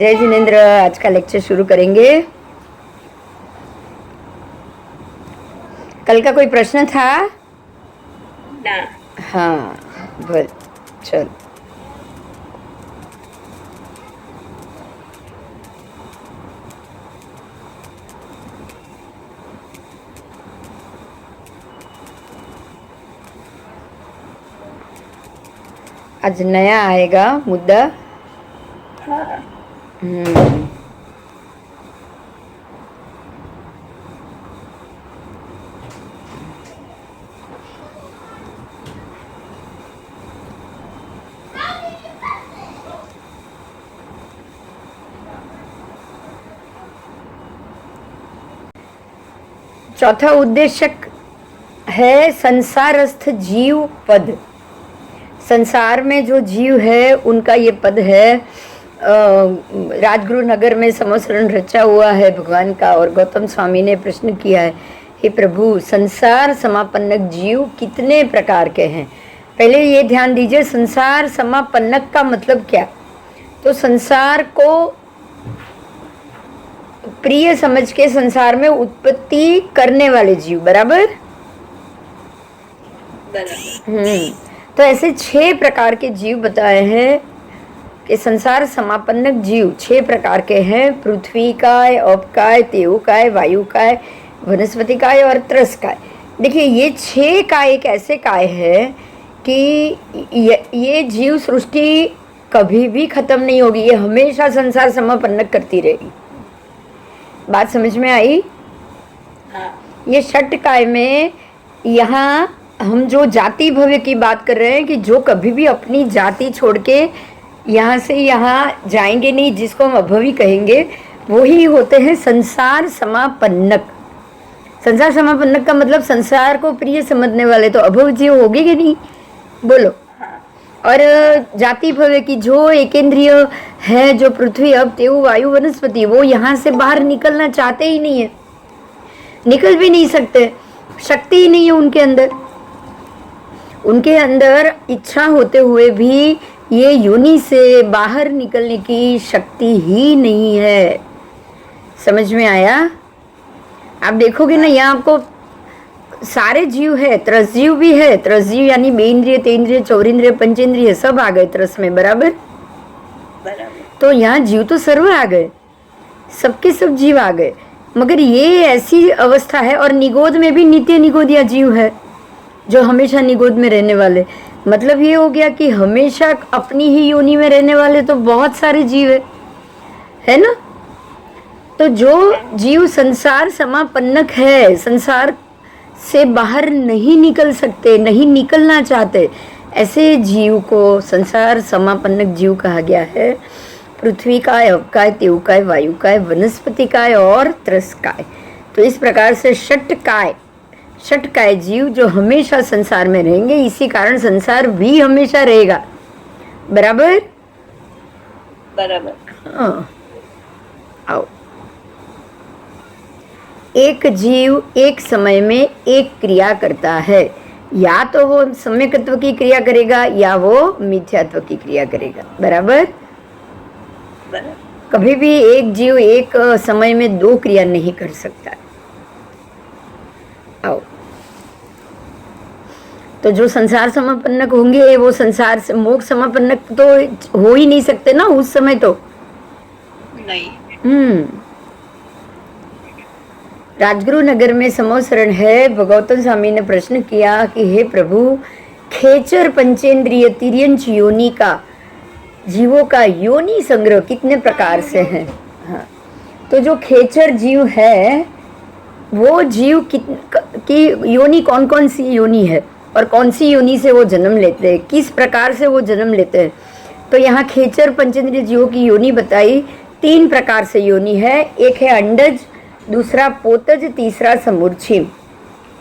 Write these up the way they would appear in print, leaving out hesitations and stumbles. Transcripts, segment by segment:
जय जिनेन्द्र, आज का लेक्चर शुरू करेंगे। कल का कोई प्रश्न था ना? हाँ, बोल चल। आज नया आएगा मुद्दा। हाँ। चौथा उद्देश्य है संसारस्थ जीव पद। संसार में जो जीव है उनका ये पद है। राजगुरु नगर में समोसरण रचा हुआ है भगवान का, और गौतम स्वामी ने प्रश्न किया है, हे प्रभु, संसार समापन्नक जीव कितने प्रकार के हैं? पहले ये ध्यान दीजिए, संसार समापन्नक का मतलब क्या? तो संसार को प्रिय समझ के संसार में उत्पत्ति करने वाले जीव, बराबर। तो ऐसे 6 प्रकार के जीव बताए हैं कि संसार समापन्नक जीव 6 प्रकार के हैं। पृथ्वी काय, अप काय, तेउ काय, वायु काय, वनस्पति काय और त्रस काय। देखिए, ये 6 काय एक ऐसे काय है कि ये जीव सृष्टि कभी भी खत्म नहीं होगी, ये हमेशा संसार समापन्नक करती रहेगी। बात समझ में आई? हाँ। ये षट काय में यहाँ हम जो जाति भव्य की बात कर रहे हैं कि जो कभी भी अपनी जाति छोड़ के यहाँ से यहाँ जाएंगे नहीं, जिसको हम अभवी कहेंगे, वो ही होते हैं संसार समापन्नक। संसार समापन्नक का मतलब संसार को प्रिय समझने वाले तो अभव जीव होंगे कि नहीं, बोलो। और जाति भव्य की जो एकेंद्रिय है, जो पृथ्वी, अब, तेउ, वायु, वनस्पति, वो यहाँ से बाहर निकलना चाहते ही नहीं है, निकल भी नहीं सकते, शक्ति ही नहीं है उनके अंदर। उनके अंदर इच्छा होते हुए भी ये योनि से बाहर निकलने की शक्ति ही नहीं है। समझ में आया? आप देखोगे ना, यहाँ आपको सारे जीव है, त्रस जीव भी है। त्रस जीव यानी बेन्द्रिय, तेन्द्रिय, चौरिंद्रिय, पंचेंद्रिय सब आ गए त्रस में, बराबर। तो यहाँ जीव तो सर्व आ गए, सबके सब जीव आ गए, मगर ये ऐसी अवस्था है। और निगोद में भी नित्य निगोदिया जीव है, जो हमेशा निगोद में रहने वाले। मतलब ये हो गया कि हमेशा अपनी ही योनि में रहने वाले तो बहुत सारे जीव है ना। तो जो जीव संसार समापन्नक है, संसार से बाहर नहीं निकल सकते, नहीं निकलना चाहते, ऐसे जीव को संसार समापन्नक जीव कहा गया है। पृथ्वी काय, अप काय, तेउ काय, वायु काय, वनस्पति काय और त्रस काय। तो इस प्रकार से षट काय जीव जो हमेशा संसार में रहेंगे, इसी कारण संसार भी हमेशा रहेगा, बराबर। हाँ, आओ। एक जीव एक समय में एक क्रिया करता है, या तो वो सम्यकत्व की क्रिया करेगा या वो मिथ्यात्व की क्रिया करेगा, बराबर। कभी भी एक जीव एक समय में 2 क्रिया नहीं कर सकता। आओ, तो जो संसार समापन्नक होंगे वो संसार से मोक्ष समापन्नक तो हो ही नहीं सकते ना उस समय तो नहीं। राजगुरु नगर में समोसरण है। गौतम स्वामी ने प्रश्न किया कि हे प्रभु, खेचर पंचेंद्रिय तिर्यंच योनि का जीवों का योनि संग्रह कितने प्रकार से है? हाँ, तो जो खेचर जीव है वो जीव की योनि कौन कौन सी योनि है और कौन सी योनि से वो जन्म लेते हैं, किस प्रकार से वो जन्म लेते हैं। तो यहाँ खेचर पंचेंद्रिय जीवों की योनि बताई। 3 प्रकार से योनि है। एक है अंडज, दूसरा पोतज, तीसरा समूर्छिम,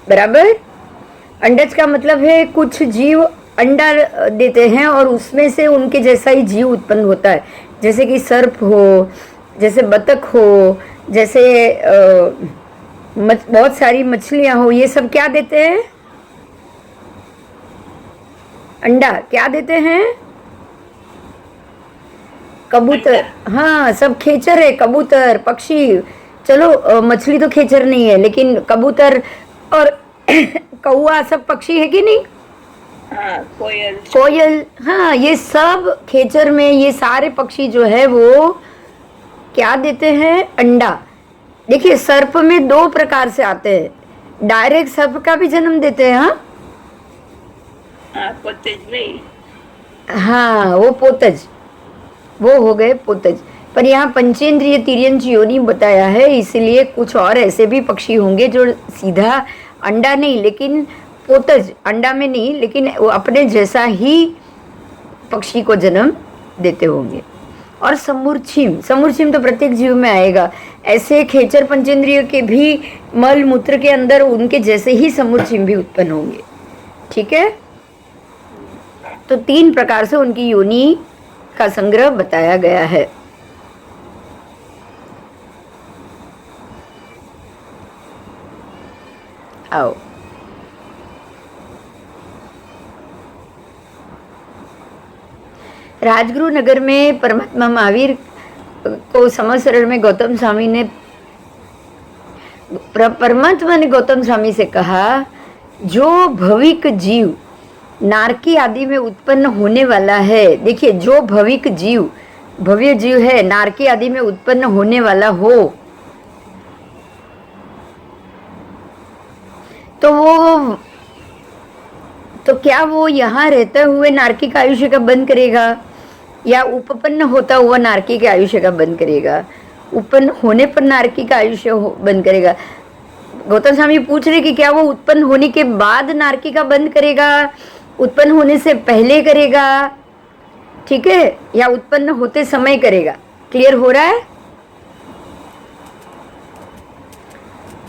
बराबर। अंडज का मतलब है कुछ जीव अंडा देते हैं और उसमें से उनके जैसा ही जीव उत्पन्न होता है, जैसे कि सर्प हो, जैसे बतख हो, जैसे बहुत सारी मछलियां हो। ये सब क्या देते हैं? अंडा। क्या देते हैं? कबूतर, हाँ सब खेचर है, कबूतर पक्षी। चलो मछली तो खेचर नहीं है, लेकिन कबूतर और कौआ सब पक्षी है कि नहीं? हाँ, कोयल। कोयल, हाँ ये सब खेचर में, ये सारे पक्षी जो है वो क्या देते हैं? अंडा। देखिए सर्प में दो प्रकार से आते हैं, डायरेक्ट सर्प का भी जन्म देते हैं। हाँ हाँ, पोतेज नहीं। हाँ वो पोतज, वो हो गए पोतज। पर यहाँ पंचेंद्रिय तिर्यंच योनि बताया है, इसलिए कुछ और ऐसे भी पक्षी होंगे जो सीधा अंडा नहीं, लेकिन पोतज अंडा में नहीं, लेकिन वो अपने जैसा ही पक्षी को जन्म देते होंगे। और समूर्छिम, समूर्छिम तो प्रत्येक जीव में आएगा। ऐसे खेचर पंचेंद्रिय के भी मल मूत्र के अंदर उनके जैसे ही समूर्छिम भी उत्पन्न होंगे। ठीक है, तो 3 प्रकार से उनकी योनि का संग्रह बताया गया है। आओ राजगुरु नगर में परमात्मा महावीर को समसरण में गौतम स्वामी ने, परमात्मा ने गौतम स्वामी से कहा, जो भविक जीव नारकी आदि में उत्पन्न होने वाला है, देखिए जो भविक जीव, भव्य जीव है, नारकी आदि में उत्पन्न होने वाला हो, तो क्या वो यहाँ रहते हुए नारकी का आयुष्य का बंद करेगा, या उपपन्न होता हुआ नारकी के आयुष्य का बंद करेगा? उत्पन्न होने पर नारकी का आयुष्य बंद करेगा। गौतम स्वामी पूछ रहे कि क्या वो उत्पन्न होने के बाद नारकी का बंद करेगा, उत्पन्न होने से पहले करेगा, ठीक है, या उत्पन्न होते समय करेगा? क्लियर हो रहा है?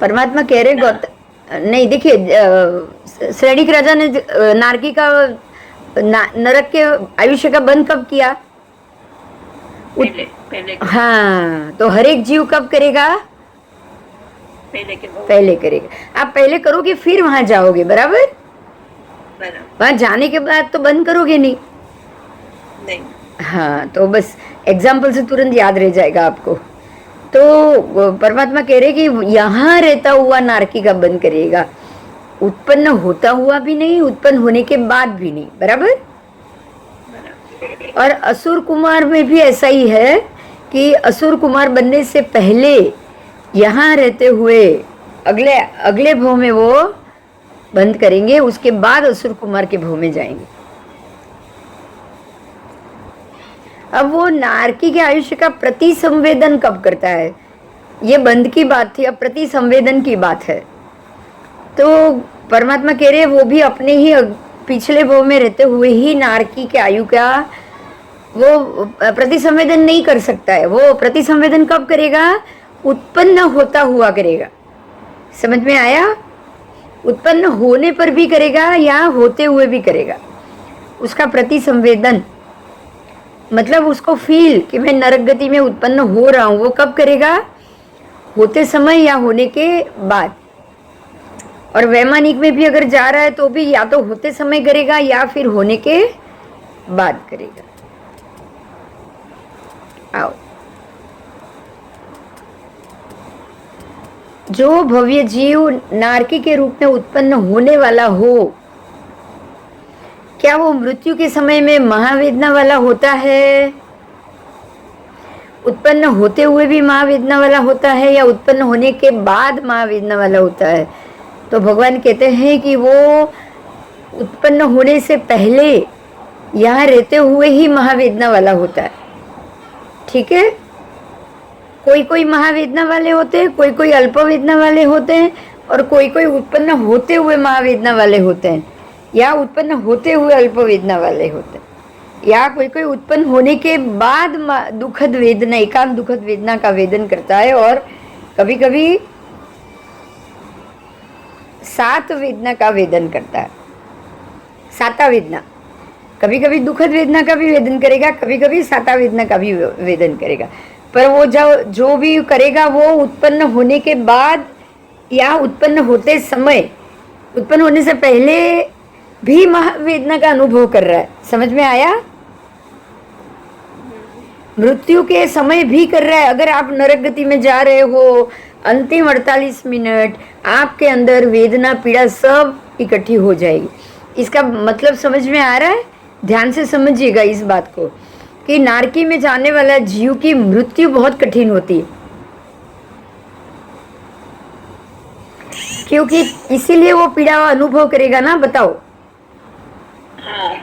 परमात्मा कह रहे गौतम नहीं, देखिए श्रेणिक राजा ने नारकी का नरक के आयुष्य का बंद कब किया? पहले हाँ, तो हर एक जीव कब करेगा? पहले करेगा। आप पहले करोगे फिर वहां जाओगे, बराबर? वहां जाने के बाद तो बंद करोगे नहीं। हाँ, तो बस एग्जाम्पल से तुरंत याद रह जाएगा आपको। तो परमात्मा कह रहे कि यहाँ रहता हुआ नारकी का बंद करेगा, उत्पन्न होता हुआ भी नहीं, उत्पन्न होने के बाद भी नहीं, बराबर? और असुर कुमार में भी ऐसा ही है कि असुर कुमार बनने से पहले यहाँ रहते हुए अगले अगले भव में वो बंद करेंगे, उसके बाद असुर कुमार के भव में जाएंगे। अब वो नारकी के आयुष्य का प्रति संवेदन कब करता है? ये बंद की बात थी, अब प्रति संवेदन की बात है। तो परमात्मा कह रहे वो भी अपने ही पिछले भव में रहते हुए ही नारकी के आयु का वो प्रति संवेदन नहीं कर सकता है। वो प्रति संवेदन कब करेगा? उत्पन्न होता हुआ करेगा। समझ में आया? उत्पन्न होने पर भी करेगा या होते हुए भी करेगा। उसका प्रति संवेदन मतलब उसको फील कि मैं नरक गति में उत्पन्न हो रहा हूं, वो कब करेगा? होते समय या होने के बाद। और वैमानिक में भी अगर जा रहा है तो भी या तो होते समय करेगा या फिर होने के बाद करेगा। आओ, जो भव्य जीव नारकी के रूप में उत्पन्न होने वाला हो, क्या वो मृत्यु के समय में महावेदना वाला होता है? उत्पन्न होते हुए भी महावेदना वाला होता है या उत्पन्न होने के बाद महावेदना वाला होता है? तो भगवान कहते हैं कि वो उत्पन्न होने से पहले यहाँ रहते हुए ही महावेदना वाला होता है। ठीक है, कोई कोई महावेदना वाले होते हैं, कोई कोई अल्पवेदना वाले होते हैं, और कोई कोई उत्पन्न होते हुए महावेदना वाले होते हैं, या उत्पन्न होते हुए अल्पवेदना वाले होते हैं, या कोई कोई उत्पन्न होने के बाद दुखद वेदना, एकांत दुखद वेदना का वेदन करता है, और कभी कभी सात वेदना का वेदन करता है। साता वेदना, कभी कभी दुखद वेदना का भी वेदन करेगा, कभी कभी साता वेदना का भी वेदन करेगा। पर वो जो भी करेगा वो उत्पन्न होने के बाद या उत्पन्न होते समय, उत्पन्न होने से पहले भी महावेदना का अनुभव कर रहा है। समझ में आया? मृत्यु के समय भी कर रहा है। अगर आप नरक गति में जा रहे हो, अंतिम 48 मिनट आपके अंदर वेदना पीड़ा सब इकट्ठी हो जाएगी। इसका मतलब समझ में आ रहा है? ध्यान से समझिएगा इस बात को कि नारकी में जाने वाला जीव की मृत्यु बहुत कठिन होती है, क्योंकि इसीलिए वो पीड़ा अनुभव करेगा ना। बताओ, हाँ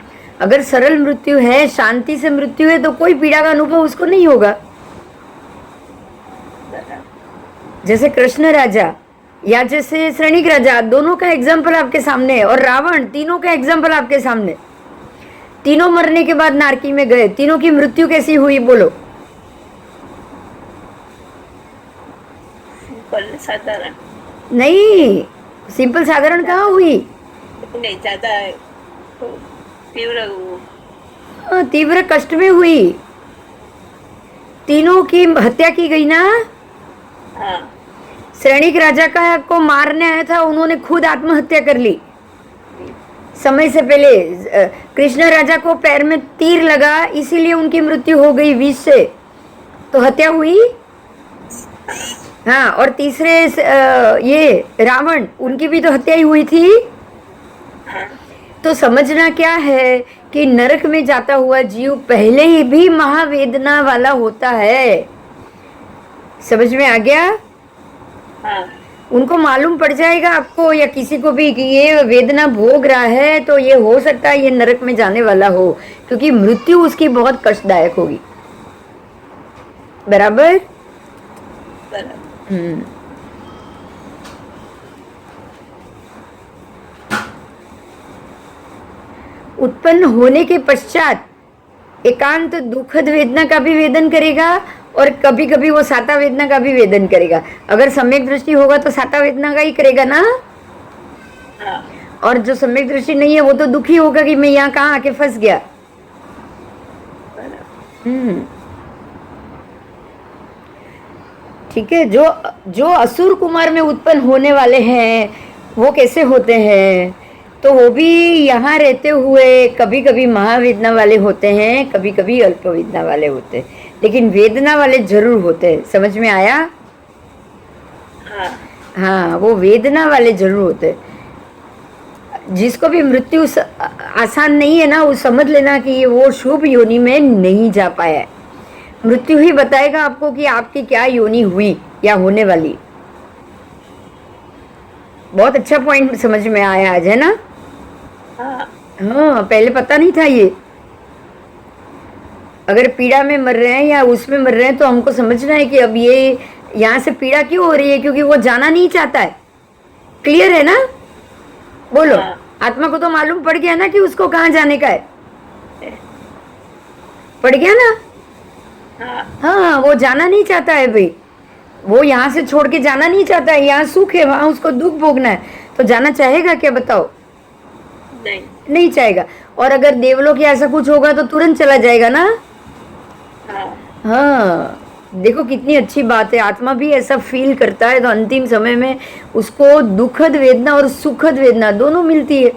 अगर सरल मृत्यु है, शांति से मृत्यु है, तो कोई पीड़ा का अनुभव उसको नहीं होगा। जैसे कृष्ण राजा या जैसे श्रेणिक राजा, दोनों का एग्जाम्पल आपके सामने है, और रावण, तीनों का एग्जाम्पल आपके सामने। तीनों मरने के बाद नारकी में गए, तीनों की मृत्यु कैसी हुई बोलो? सिंपल साधारण। नहीं, सिंपल साधारण कहाँ हुई? नहीं, ज्यादा तो तीव्र तीव्र कष्ट में हुई। तीनों की हत्या की गई ना। हाँ श्रेणिक राजा का को मारने आया था, उन्होंने खुद आत्महत्या कर ली समय से पहले। कृष्ण राजा को पैर में तीर लगा, इसीलिए उनकी मृत्यु हो गई विष से, तो हत्या हुई। हाँ, और तीसरे ये रावण, उनकी भी तो हत्या ही हुई थी। हाँ तो समझना क्या है कि नरक में जाता हुआ जीव पहले ही भी महावेदना वाला होता है। समझ में आ गया? हाँ उनको मालूम पड़ जाएगा, आपको या किसी को भी, कि ये वेदना भोग रहा है, तो ये हो सकता है ये नरक में जाने वाला हो, क्योंकि मृत्यु उसकी बहुत कष्टदायक होगी। बराबर? बराबर। उत्पन्न होने के पश्चात एकांत दुखद वेदना का भी वेदन करेगा, और कभी कभी वो साता वेदना का भी वेदन करेगा। अगर सम्यक दृष्टि होगा तो साता वेदना का ही करेगा ना। हाँ और जो सम्यक दृष्टि नहीं है वो तो दुखी होगा कि मैं यहाँ कहाँ आके फंस गया। बराबर। ठीक है। जो असुर कुमार में उत्पन्न होने वाले हैं वो कैसे होते हैं? तो वो भी यहाँ रहते हुए कभी कभी महावेदना वाले होते हैं, कभी कभी अल्प वेदना वाले होते हैं, लेकिन वेदना वाले जरूर होते हैं। समझ में आया? हाँ हाँ, वो वेदना वाले जरूर होते हैं। जिसको भी मृत्यु आसान नहीं है ना, वो समझ लेना कि वो शुभ योनि में नहीं जा पाया है। मृत्यु ही बताएगा आपको कि आपकी क्या योनि हुई या होने वाली। बहुत अच्छा पॉइंट समझ में आया आज, है ना? हाँ हाँ, पहले पता नहीं था ये। अगर पीड़ा में मर रहे हैं या उसमें मर रहे हैं, तो हमको समझना है कि अब ये यहाँ से पीड़ा क्यों हो रही है, क्योंकि वो जाना नहीं चाहता है। क्लियर है ना? बोलो। हाँ। आत्मा को तो मालूम पड़ गया ना कि उसको कहाँ जाने का है। पड़ गया ना? हाँ हाँ, वो जाना नहीं चाहता है भाई। वो यहाँ से छोड़ के जाना नहीं चाहता है। यहाँ सुख है, वहाँ उसको दुख भोगना है, तो जाना चाहेगा क्या? बताओ। नहीं नहीं चाहेगा। और अगर देवलोक या ऐसा कुछ होगा तो तुरंत चला जाएगा ना। हाँ हाँ, देखो कितनी अच्छी बात है। आत्मा भी ऐसा फील करता है, तो अंतिम समय में उसको दुखद वेदना और सुखद वेदना दोनों मिलती है।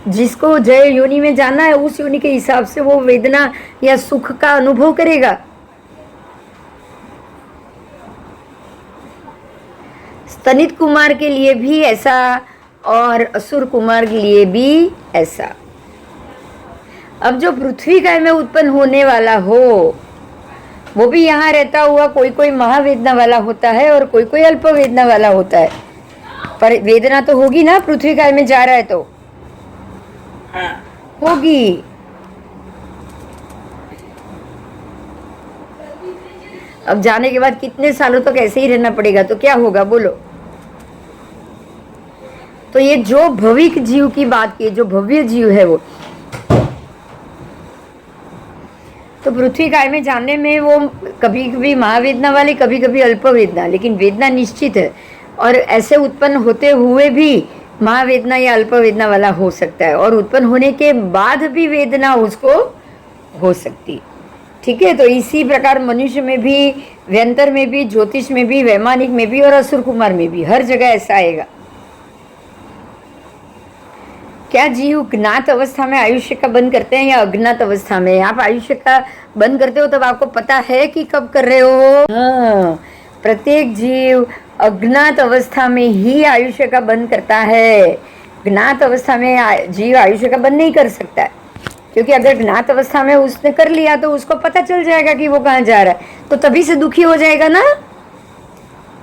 जिसको जय योनि में जाना है, उस योनि के हिसाब से वो वेदना या सुख का अनुभव करेगा। स्तनित कुमार के लिए भी ऐसा, और असुर कुमार के लिए भी ऐसा। अब जो पृथ्वी काय में उत्पन्न होने वाला हो, वो भी यहाँ रहता हुआ कोई कोई महावेदना वाला होता है और कोई कोई अल्प वेदना वाला होता है। पर वेदना तो होगी ना, पृथ्वी काय में जा रहा है तो हाँ होगी। अब जाने के बाद कितने सालों तक ऐसे ही रहना पड़ेगा, तो क्या होगा बोलो? तो ये जो भविक जीव की बात की, जो भव्य जीव है वो, तो पृथ्वी काय में जाने में वो कभी कभी महावेदना वाले, कभी कभी अल्प वेदना, लेकिन वेदना निश्चित है। और ऐसे उत्पन्न होते हुए भी महावेदना या अल्प वेदना वाला हो सकता है, और उत्पन्न होने के बाद भी वेदना उसको हो सकती। ठीक है। तो इसी प्रकार मनुष्य में भी, व्यंतर में भी, ज्योतिष में भी, वैमानिक में भी और असुर कुमार में भी, हर जगह ऐसा आएगा क्या जीव ज्ञात अवस्था में आयुष्य का बंद करते हैं या अज्ञात अवस्था में? आप आयुष्य का बंद करते हो तब आपको पता है कि कब कर रहे हो। हाँ, प्रत्येक जीव अज्ञात अवस्था में ही आयुष्य का बंद करता है। ज्ञात अवस्था में जीव आयुष्य का बंद नहीं कर सकता है, क्योंकि अगर ज्ञात अवस्था में उसने कर लिया तो उसको पता चल जाएगा कि वो कहाँ जा रहा है, तो तभी से दुखी हो जाएगा ना,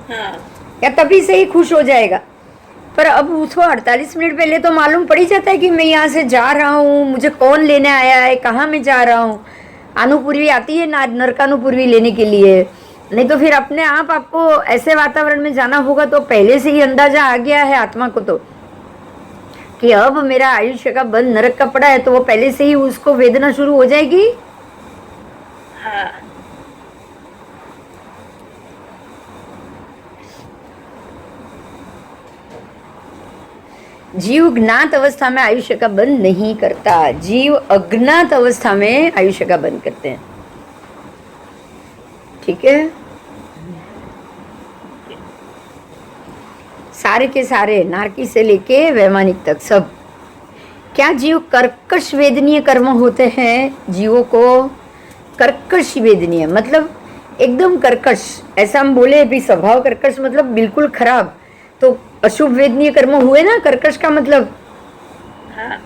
हाँ या तभी से ही खुश हो जाएगा। पर अब उसको 48 मिनट पहले तो मालूम पड़ ही जाता है कि मैं यहाँ से जा रहा हूँ, मुझे कौन लेने आया है, कहाँ मैं जा रहा हूँ। अनुपूर्वी आती है ना, नरकानुपूर्वी लेने के लिए। नहीं तो फिर अपने आप आपको ऐसे वातावरण में जाना होगा, तो पहले से ही अंदाजा आ गया है आत्मा को तो कि अब मेरा आयुष्य का बंद नरक का पड़ा है, तो वो पहले से ही उसको वेदना शुरू हो जाएगी। हाँ जीव ज्ञात अवस्था में आयुष्य का बंद नहीं करता, जीव अज्ञात अवस्था में आयुष्य का बंद करते हैं। ठीक है, सारे के सारे नारकी से लेके वैमानिक तक सब। क्या जीव कर्कश वेदनीय कर्म होते हैं? जीवों को कर्कश वेदनीय मतलब एकदम कर्कश, ऐसा हम बोले भी स्वभाव कर्कश मतलब बिल्कुल खराब, तो अशुभ वेदनीय कर्म हुए ना, कर्कश का मतलब। हाँ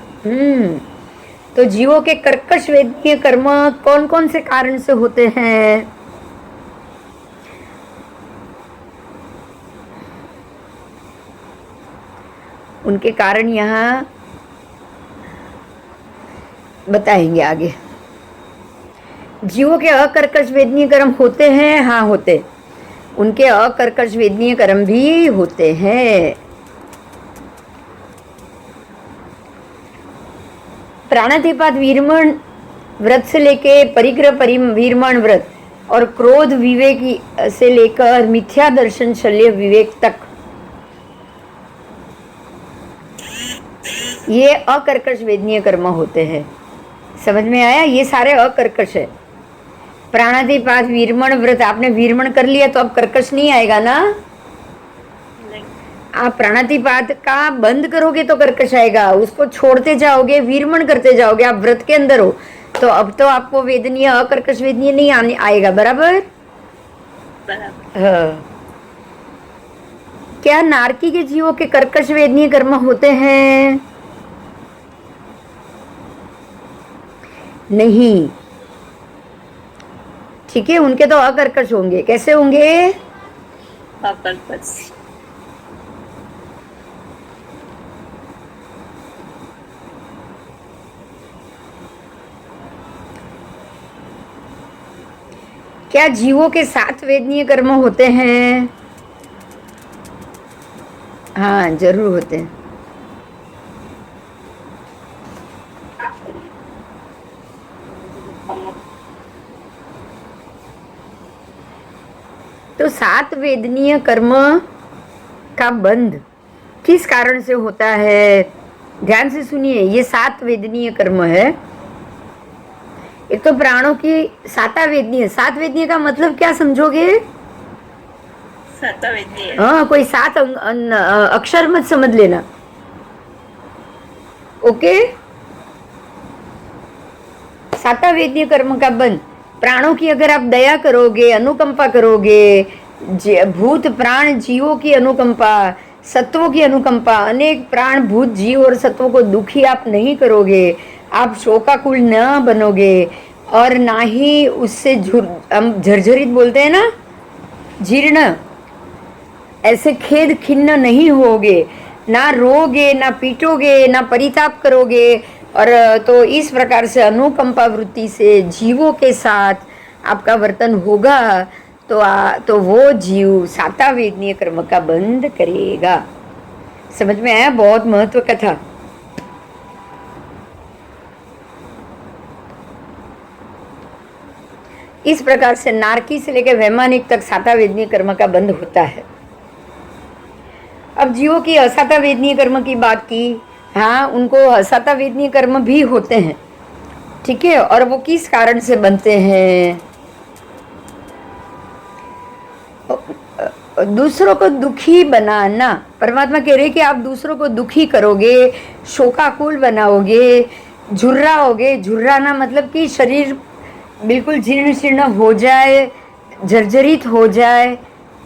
तो जीवों के कर्कश वेदनीय कर्म कौन कौन से कारण से होते हैं? उनके कारण यहाँ बताएंगे आगे। जीवों के अकर्कश वेदनीय कर्म होते हैं, हाँ होते, उनके अकर्कश वेदनीय कर्म भी होते हैं। प्राणातिपात वीरमण व्रत से लेके परिग्रह वीरमण व्रत और क्रोध विवेक से लेकर मिथ्या दर्शन शल्य विवेक तक, ये अकर्कश वेदनीय कर्म होते हैं। समझ में आया? ये सारे अकर्कश है। प्राणातिपात वीरमण व्रत, आपने वीरमण कर लिया तो अब कर्कश नहीं आएगा ना। नहीं आप प्राणातिपात का बंद करोगे तो कर्कश आएगा, उसको छोड़ते जाओगे, वीरमण करते जाओगे, आप व्रत के अंदर हो, तो अब तो आपको वेदनीय अकर्कश वेदनीय नहीं आएगा। बराबर? बराबर। हाँ। क्या नारकी के जीवों के कर्कश वेदनीय कर्म होते हैं? नहीं। ठीक है, उनके तो अकर्कश होंगे। कैसे होंगे? अकल्पस। क्या जीवों के 7 वेदनीय कर्म होते हैं? हाँ जरूर होते हैं। तो 7 वेदनीय कर्म का बंध किस कारण से होता है? ध्यान से सुनिए, ये 7 वेदनीय कर्म है। एक तो प्राणों की 7 वेदनीय, 7 वेदनीय का मतलब क्या समझोगे? सतवेदनीय। हाँ, कोई 7 अक्षर मत समझ लेना। ओके, 7 वेदनीय कर्म का बंध। प्राणों की अगर आप दया करोगे, अनुकंपा करोगे, भूत प्राण जीवों की अनुकंपा, सत्वों की अनुकंपा, अनेक प्राण भूत जीव और सत्वों को दुखी आप नहीं करोगे, आप शोकाकुल न बनोगे, और ना ही उससे हम झरझरित बोलते हैं ना, जीर्ण, ऐसे खेद खिन्न नहीं होगे, ना रोगे, ना पीटोगे, ना परिताप करोगे, और तो इस प्रकार से अनुकंपा वृत्ति से जीवों के साथ आपका वर्तन होगा, तो वो जीव 7 वेदनीय कर्म का बंध करेगा। समझ में आया? बहुत महत्व का था। इस प्रकार से नारकी से लेकर वैमानिक तक 7 वेदनीय कर्म का बंध होता है। अब जीवों की असाता वेदनीय कर्म की बात की। हाँ, उनको असाता वेदनीय कर्म भी होते हैं। ठीक है, और वो किस कारण से बनते हैं? दूसरों को दुखी बनाना, परमात्मा कह रहे कि आप दूसरों को दुखी करोगे, शोकाकुल बनाओगे, झुर्राओगे। झुर्राना मतलब कि शरीर बिल्कुल जीर्ण शीर्ण हो जाए, जर्जरित हो जाए,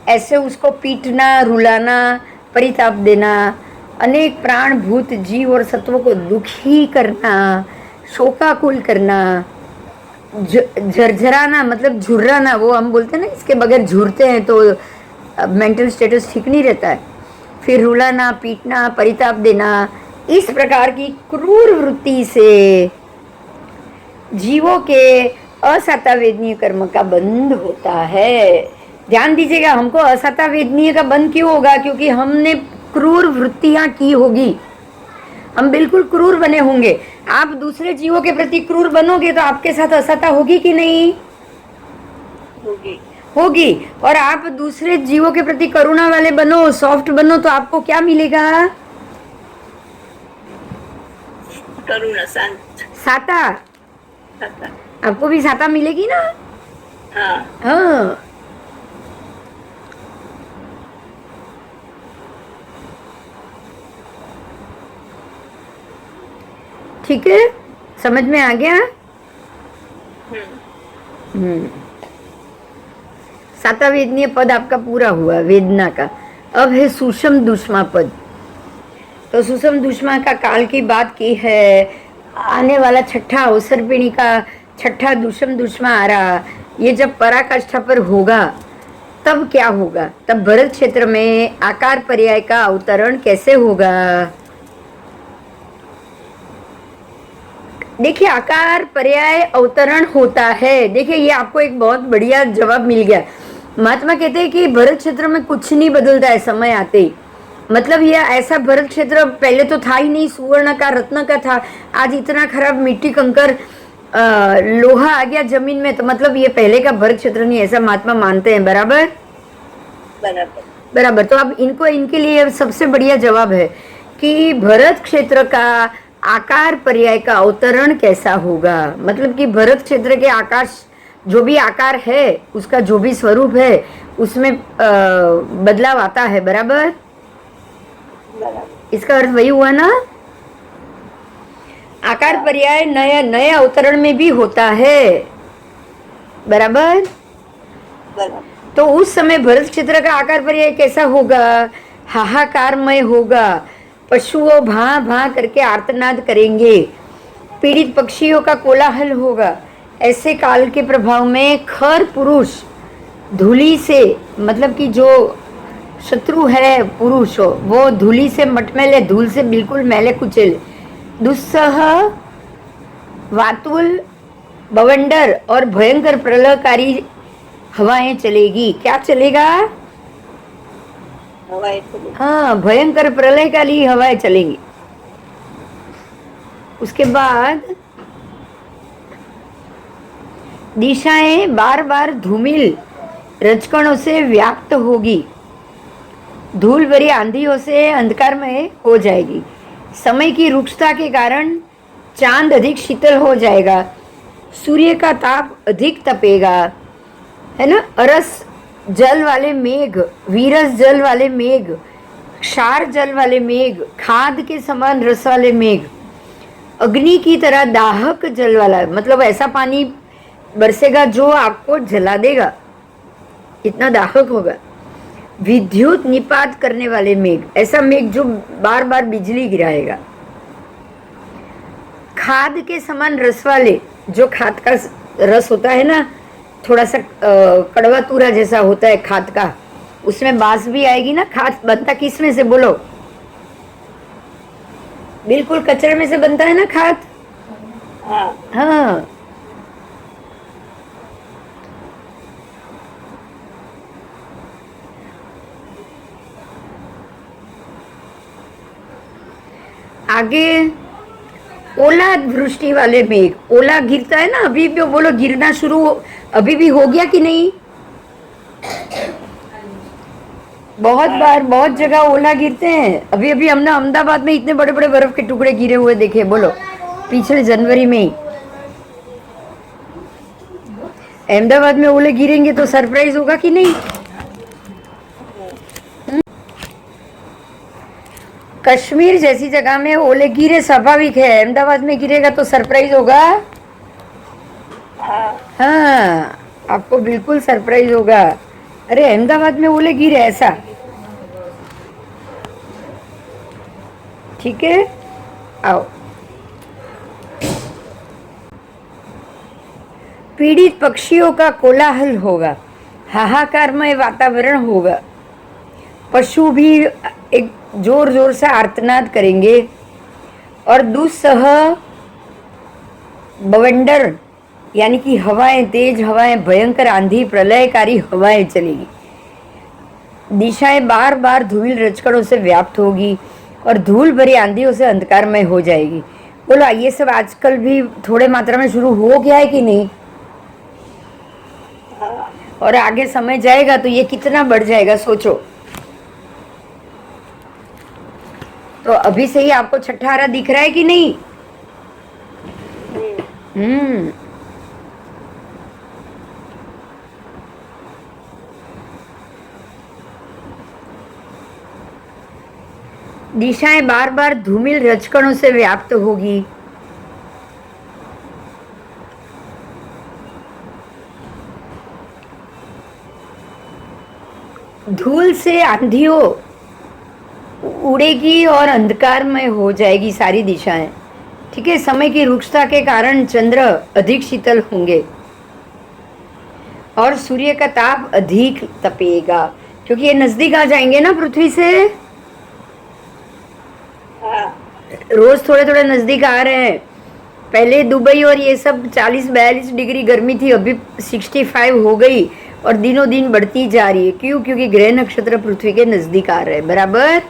ऐसे उसको पीटना, रुलाना, परिताप देना, अनेक प्राण भूत जीव और सत्वों को दुखी करना, शोकाकुल करना, झरझराना मतलब झुर्राना। वो हम बोलते हैं ना, इसके बगैर झुरते हैं तो मेंटल स्टेटस ठीक नहीं रहता है। फिर रुलाना, पीटना, परिताप देना, इस प्रकार की क्रूर वृत्ति से जीवों के असाता वेदनीय कर्म का बंध होता है। ध्यान दीजिएगा, हमको असाता वेदनीय का बंध क्यों होगा? क्योंकि हमने क्रूर वृत्तियां की होगी, हम बिल्कुल क्रूर बने होंगे। आप दूसरे जीवों के प्रति क्रूर बनोगे तो आपके साथ असता होगी कि नहीं? होगी। होगी। और आप दूसरे जीवों के प्रति करुणा वाले बनो, सॉफ्ट बनो, तो आपको क्या मिलेगा? करुणा, शांत, साता। साता। आपको भी साता मिलेगी ना? हाँ। हाँ। ठीक है, समझ में आ गया? साता वेदनीय पद आपका पूरा हुआ वेदना का। अब है सुषम दुष्मा पद। तो सुषम दुष्मा का काल की बात की है। आने वाला छठा अवसर पिणी का छठा दुषम दुष्मा आ रहा, ये जब पराकाष्ठा पर होगा तब क्या होगा? तब भरत क्षेत्र में आकार पर्याय का अवतरण कैसे होगा? देखिए, आकार पर्याय अवतरण होता है। देखिए, ये आपको एक बहुत बढ़िया जवाब मिल गया। महात्मा कहते हैं कि भरत क्षेत्र में कुछ नहीं बदलता है समय आते ही। मतलब ये ऐसा भरत क्षेत्र पहले तो था ही नहीं, सुवर्ण का, रत्न का था। आज इतना खराब मिट्टी, कंकर, लोहा आ गया जमीन में, तो मतलब ये पहले का भरत क्षेत्र नहीं, ऐसा महात्मा मानते हैं। बराबर बराबर बराबर। तो अब इनको, इनके लिए सबसे बढ़िया जवाब है कि भरत क्षेत्र का आकार पर्याय का अवतरण कैसा होगा। मतलब कि भरत क्षेत्र के आकाश, जो भी आकार है, उसका जो भी स्वरूप है, उसमें बदलाव आता है। बराबर, इसका अर्थ वही हुआ ना? आकार पर्याय नए नए अवतरण में भी होता है। बराबर। तो उस समय भरत क्षेत्र का आकार पर्याय कैसा होगा? हाहाकारमय होगा, पशुओं भां भां करके आर्तनाद करेंगे, पीड़ित पक्षियों का कोलाहल होगा। ऐसे काल के प्रभाव में खर पुरुष धूली से, मतलब कि जो शत्रु है पुरुष हो, वो धूली से मटमैले, धूल से बिल्कुल मैले कुचेले, दुस्सह, वातुल, बवंडर और भयंकर प्रलयकारी हवाएं चलेगी। क्या चलेगा? हवाएं चलेगी। हाँ, भयंकर प्रलयकारी हवाएं चलेंगी। उसके बाद दिशाएं बार बार धूमिल रजकणों से व्याप्त होगी, धूल भरी आंधियों से अंधकारमय हो जाएगी। समय की रुक्षता के कारण चांद अधिक शीतल हो जाएगा, सूर्य का ताप अधिक तपेगा, है ना? अरस जल वाले मेघ, वीरस जल वाले मेघ, क्षार जल वाले मेघ, खाद के समान रस वाले मेघ, अग्नि की तरह दाहक जल वाला, मतलब ऐसा पानी बरसेगा जो आपको जला देगा, इतना दाहक होगा। विद्युत निपात करने वाले मेघ, ऐसा मेघ जो बार बार बिजली गिराएगा। खाद के समान रस वाले, जो खाद का रस होता है ना, थोड़ा सा कड़वा तूरा जैसा होता है खाद का, उसमें बास भी आएगी ना। खाद बनता किस में से बोलो? बिल्कुल कचरे में से बनता है ना खाद। हाँ। आगे ओला वृष्टि वाले मेघ, ओला गिरता है ना, अभी भी बोलो गिरना शुरू, अभी भी हो गया कि नहीं? बहुत बार, बहुत जगह ओला गिरते हैं। अभी अभी हमने अहमदाबाद में इतने बड़े बड़े बर्फ के टुकड़े गिरे हुए देखे, बोलो, पिछले जनवरी में ही। अहमदाबाद में ओले गिरेंगे तो सरप्राइज होगा कि नहीं? कश्मीर जैसी जगह में ओले गिरे स्वाभाविक है, अहमदाबाद में गिरेगा तो सरप्राइज होगा। हाँ हाँ, आपको बिल्कुल सरप्राइज होगा। अरे अहमदाबाद में ओले गिरे ऐसा, ठीक है। आओ, पीड़ित पक्षियों का कोलाहल होगा, हाहाकारमय वातावरण होगा, पशु भी एक जोर जोर से आर्तनाद करेंगे और दुस्सह बवंडर यानी कि हवाएं, तेज हवाएं, भयंकर आंधी, प्रलयकारी हवाएं चलेगी। दिशाएं बार बार धूल रजकड़ों से व्याप्त होगी और धूल भरी आंधियों से अंधकारमय हो जाएगी। बोलो, ये सब आजकल भी थोड़े मात्रा में शुरू हो गया है कि नहीं? और आगे समय जाएगा तो ये कितना बढ़ जाएगा, सोचो। तो अभी से ही आपको छठारा दिख रहा है कि नहीं? दिशाएं बार बार धूमिल रजकणों से व्याप्त होगी। धूल से आंधियों उड़ेगी और अंधकारमय हो जाएगी सारी दिशाएं, ठीक है। समय की रुक्षता के कारण चंद्र अधिक शीतल होंगे और सूर्य का ताप अधिक तपेगा, क्योंकि ये नजदीक आ जाएंगे ना पृथ्वी से। रोज थोड़े थोड़े नजदीक आ रहे हैं। पहले दुबई और ये सब 40-42 डिग्री गर्मी थी, अभी 65 हो गई और दिनों दिन बढ़ती जा रही है। क्यों? क्योंकि ग्रह नक्षत्र पृथ्वी के नजदीक आ रहे हैं। बराबर।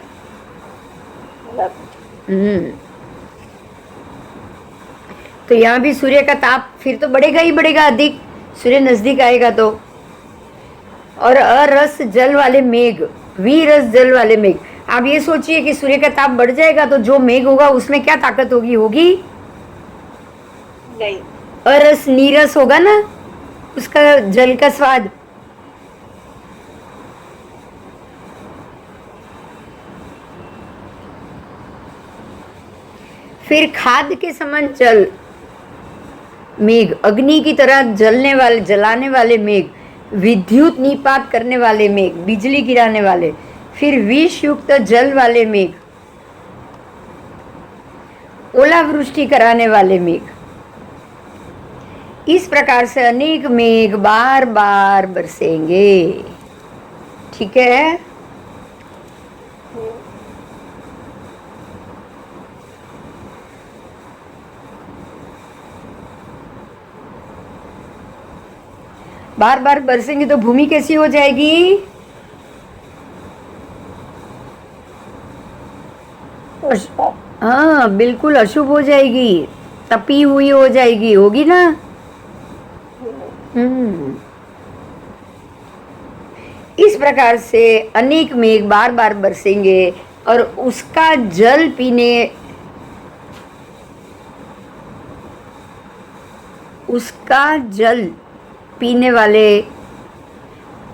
तो यहाँ भी सूर्य का ताप फिर तो बढ़ेगा ही बढ़ेगा अधिक, सूर्य नजदीक आएगा तो। और अरस जल वाले मेघ, वीरस जल वाले मेघ। आप ये सोचिए कि सूर्य का ताप बढ़ जाएगा तो जो मेघ होगा उसमें क्या ताकत होगी? होगी नहीं। अरस नीरस होगा ना उसका जल का स्वाद। फिर खाद के समान जल मेघ, अग्नि की तरह जलने वाले, जलाने वाले मेघ, विद्युत निपात करने वाले मेघ, बिजली गिराने वाले, फिर विष युक्त जल वाले मेघ, ओलावृष्टि कराने वाले मेघ। इस प्रकार से अनेक मेघ बार बार बरसेंगे, ठीक है। बार बार बरसेंगे तो भूमि कैसी हो जाएगी? हाँ, बिल्कुल अशुभ हो जाएगी, तपी हुई हो जाएगी, होगी ना। इस प्रकार से अनेक मेघ बार बार बरसेंगे और उसका जल पीने, उसका जल पीने वाले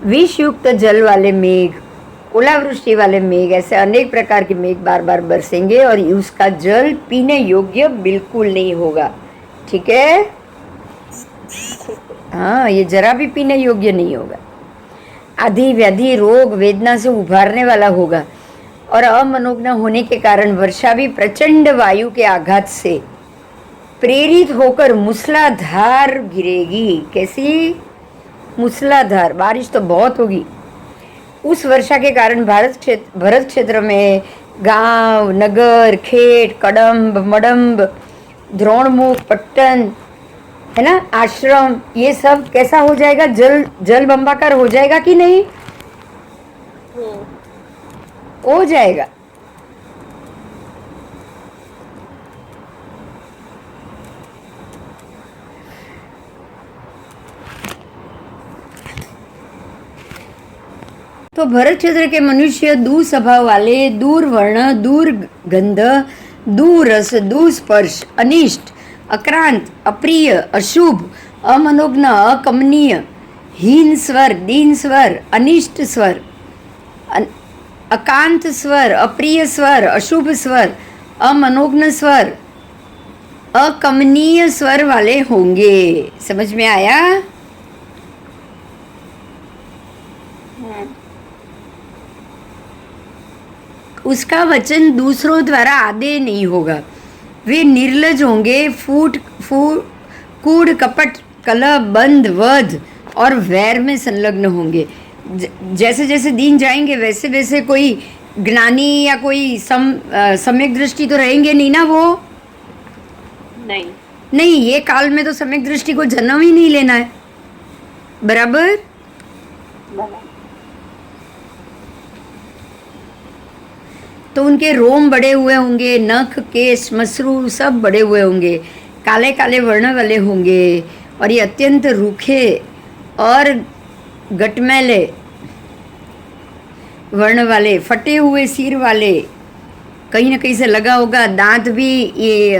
विष युक्त जल वाले मेघ, ओलावृष्टि वाले मेघ, ऐसे अनेक प्रकार के मेघ बार बार बरसेंगे और उसका जल पीने योग्य बिल्कुल नहीं होगा, ठीक है। हाँ, ये जरा भी पीने योग्य नहीं होगा। आदि व्याधि, रोग, वेदना से उभारने वाला होगा और अमनोज्ञ होने के कारण वर्षा भी प्रचंड वायु के आघात से प्रेरित होकर मूसलाधार गिरेगी। कैसी? मूसलाधार बारिश तो बहुत होगी। उस वर्षा के कारण भरत क्षेत्र में गांव, नगर, खेत, कदम्ब, मडम्ब, द्रोणमुख, पट्टन, है ना, आश्रम, ये सब कैसा हो जाएगा? जल बंबाकार हो जाएगा कि नहीं? हो जाएगा। तो भरत क्षेत्र के मनुष्य दूर स्वभाव वाले, दूर वर्ण, दूर गंध, दूर रस, दूर स्पर्श, अनिष्ट, अक्रांत, अप्रिय, अशुभ, अमनोज्ञ, अकमनीय, हीन स्वर, दीन स्वर, अनिष्ट स्वर, अकांत स्वर, अप्रिय स्वर, अशुभ स्वर, अमनोज्ञ स्वर, अकमनीय स्वर वाले होंगे। समझ में आया? उसका वचन दूसरों द्वारा आदेय नहीं होगा। वे निर्लज होंगे, कूड़ कपट, कलह, बंध, वध और वैर में संलग्न होंगे। जैसे जैसे दिन जाएंगे वैसे वैसे कोई ज्ञानी या कोई सम्यक दृष्टि तो रहेंगे नहीं ना वो। नहीं नहीं, ये काल में तो सम्यक दृष्टि को जन्म ही नहीं लेना है। बराबर? बराबर। तो उनके रोम बड़े हुए होंगे, नख, केश, मसरू सब बड़े हुए होंगे, काले काले वर्ण वाले होंगे, और ये अत्यंत रूखे और गटमैले वर्ण वाले, फटे हुए सिर वाले, कहीं ना कहीं से लगा होगा, दांत भी ये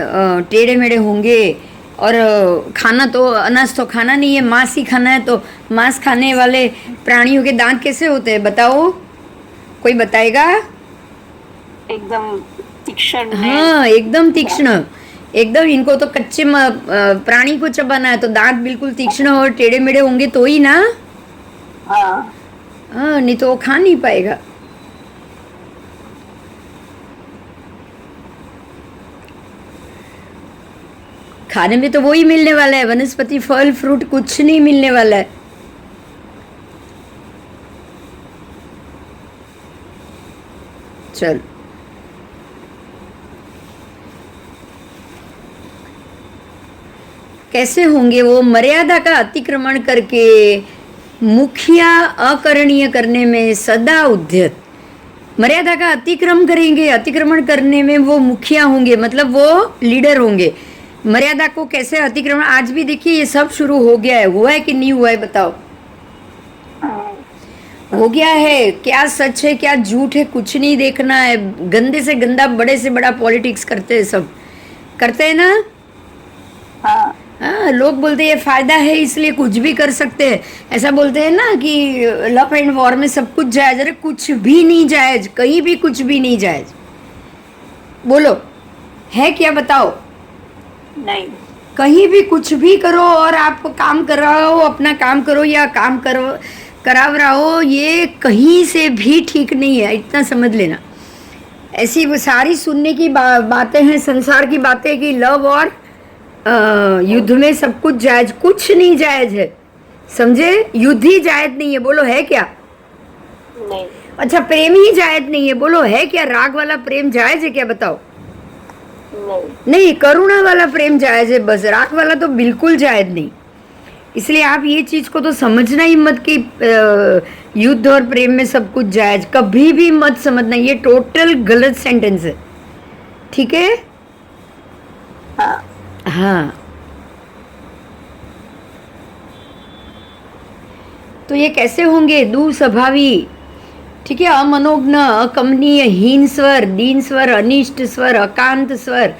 टेढ़े मेढ़े होंगे। और खाना तो अनाज तो खाना नहीं है, मांस ही खाना है। तो मांस खाने वाले प्राणियों के दांत कैसे होते हैं बताओ? कोई बताएगा? एकदम तीक्ष्ण है। हाँ, एकदम तीक्ष्ण। एकदम इनको तो कच्चे प्राणी को चबाना है, तो दांत बिल्कुल तीक्ष्ण और टेढ़े मेढ़े होंगे तो ही ना। हाँ हाँ, नहीं तो वो खा नहीं पाएगा। खाने में तो वही मिलने वाला है, वनस्पति, फल, फ्रूट, कुछ नहीं मिलने वाला है। चल, कैसे होंगे वो? मर्यादा का अतिक्रमण करके मुखिया अकरणीय करने में सदा उद्यत। मर्यादा का अतिक्रमण करेंगे, अतिक्रमण करने में वो मुखिया होंगे, मतलब वो लीडर होंगे। मर्यादा को कैसे अतिक्रमण? आज भी देखिए ये सब शुरू हो गया है। हुआ है कि नहीं हुआ है बताओ? हो गया है। क्या सच है क्या झूठ है कुछ नहीं देखना है। गंदे से गंदा, बड़े से बड़ा पॉलिटिक्स करते हैं, सब करते हैं ना। हाँ हाँ, लोग बोलते हैं ये फायदा है इसलिए कुछ भी कर सकते हैं। ऐसा बोलते हैं ना कि लव एंड वॉर में सब कुछ जायज। अरे कुछ भी नहीं जायज, कहीं भी कुछ भी नहीं जायज। बोलो, है क्या बताओ? नहीं। कहीं भी कुछ भी करो, और आप काम कर रहे हो, अपना काम करो या काम करो कराव रहा हो, ये कहीं से भी ठीक नहीं है, इतना समझ लेना। ऐसी वो सारी सुनने की बातें हैं, संसार की बातें, कि लव और युद्ध में सब कुछ जायज, कुछ नहीं जायज है। समझे? युद्ध ही जायज नहीं है। बोलो, है क्या? नहीं। अच्छा, प्रेम ही जायज नहीं है। बोलो, है क्या? राग वाला प्रेम जायज है क्या बताओ? नहीं। नहीं, करुणा वाला प्रेम जायज है, बस राग वाला तो बिल्कुल जायज नहीं। इसलिए आप ये चीज को तो समझना ही मत कि युद्ध और प्रेम में सब कुछ जायज, कभी भी मत समझना। ये टोटल गलत सेंटेंस है, ठीक है? हाँ हाँ, तो ये कैसे होंगे? दुस्वभावी, ठीक है? अमनोज्ञ, अकमनीय, हीन स्वर, दीन स्वर, अनिष्ट स्वर, अकांत स्वर,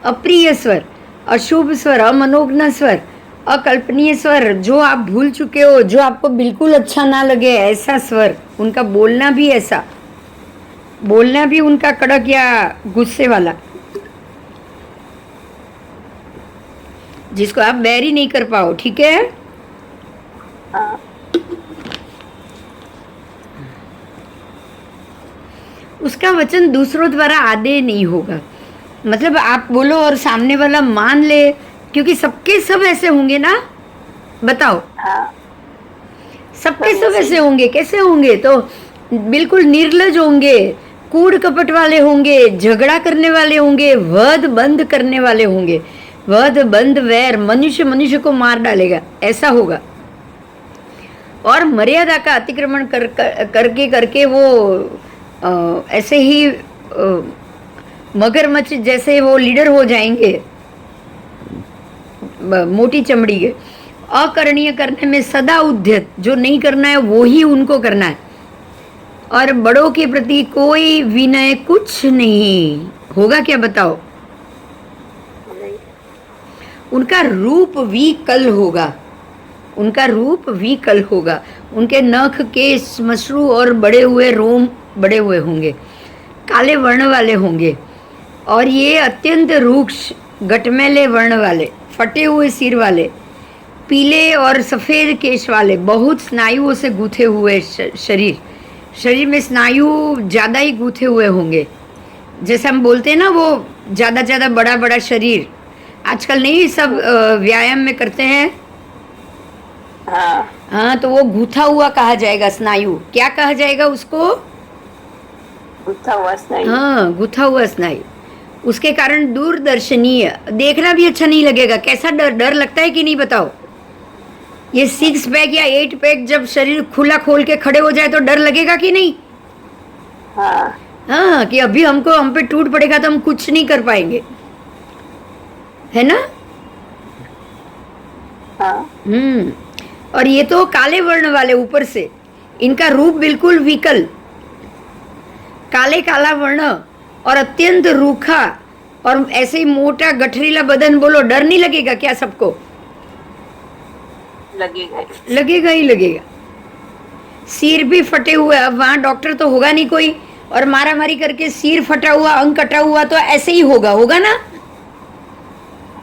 अप्रिय स्वर, अशुभ स्वर, अमनोज्ञ स्वर, अकल्पनीय स्वर, जो आप भूल चुके हो, जो आपको बिल्कुल अच्छा ना लगे, ऐसा स्वर। उनका बोलना भी ऐसा, बोलना भी उनका कड़क या गुस्से वाला, जिसको आप बैर ही नहीं कर पाओ, ठीक है? हाँ उसका वचन दूसरों द्वारा आदेय नहीं होगा। मतलब आप बोलो और सामने वाला मान ले, क्योंकि सबके सब ऐसे होंगे ना। बताओ, हाँ सबके सब ऐसे होंगे। कैसे होंगे? तो बिल्कुल निर्लज होंगे, कूड़ कपट वाले होंगे, झगड़ा करने वाले होंगे, वध बंध करने वाले होंगे। वध बंध वैर, मनुष्य मनुष्य को मार डालेगा, ऐसा होगा। और मर्यादा का अतिक्रमण करके करके वो ऐसे ही मगरमच्छ जैसे वो लीडर हो जाएंगे, मोटी चमड़ी के। अकरणीय करने में सदा उद्यत, जो नहीं करना है वो ही उनको करना है। और बड़ों के प्रति कोई विनय कुछ नहीं होगा। क्या बताओ? नहीं। उनका रूप विकल होगा, उनका रूप विकल होगा। उनके नख, केश, मसरू और बड़े हुए रोम बड़े हुए होंगे, काले वर्ण वाले होंगे, और ये अत्यंत रूक्ष गटमैले वर्ण वाले, फटे हुए सिर वाले, पीले और सफ़ेद केश वाले, बहुत स्नायुओं से गूथे हुए शरीर, शरीर में स्नायु ज़्यादा ही गूथे हुए होंगे। जैसे हम बोलते हैं ना, वो ज़्यादा बड़ा बड़ा शरीर, आजकल नहीं सब व्यायाम में करते हैं। हाँ, हाँ, तो वो गूथा हुआ कहा जाएगा स्नायु। क्या कहा जाएगा उसको? गुथा हुआ स्नायु। हाँ, गूथा हुआ स्नायु। उसके कारण दूरदर्शनीय, देखना भी अच्छा नहीं लगेगा। कैसा डर डर लगता है कि नहीं बताओ? ये 6 पैक या 8 पैक जब शरीर खुला खोल के खड़े हो जाए तो डर लगेगा कि नहीं? हाँ, हाँ, कि अभी हम पे टूट पड़ेगा तो हम कुछ नहीं कर पाएंगे, है ना? हाँ, और ये तो काले वर्ण वाले ऊपर से, इनका रूप बिल्कुल विकल, काले काला वर्ण और अत्यंत रूखा और ऐसे ही मोटा गठरीला बदन। बोलो, डर नहीं लगेगा क्या सबको? लगेगा ही। लगेगा ही लगेगा। सिर भी फटे हुए, अब वहां डॉक्टर तो होगा नहीं कोई, और मारा मारी करके सिर फटा हुआ, अंग कटा हुआ, तो ऐसे ही होगा ना?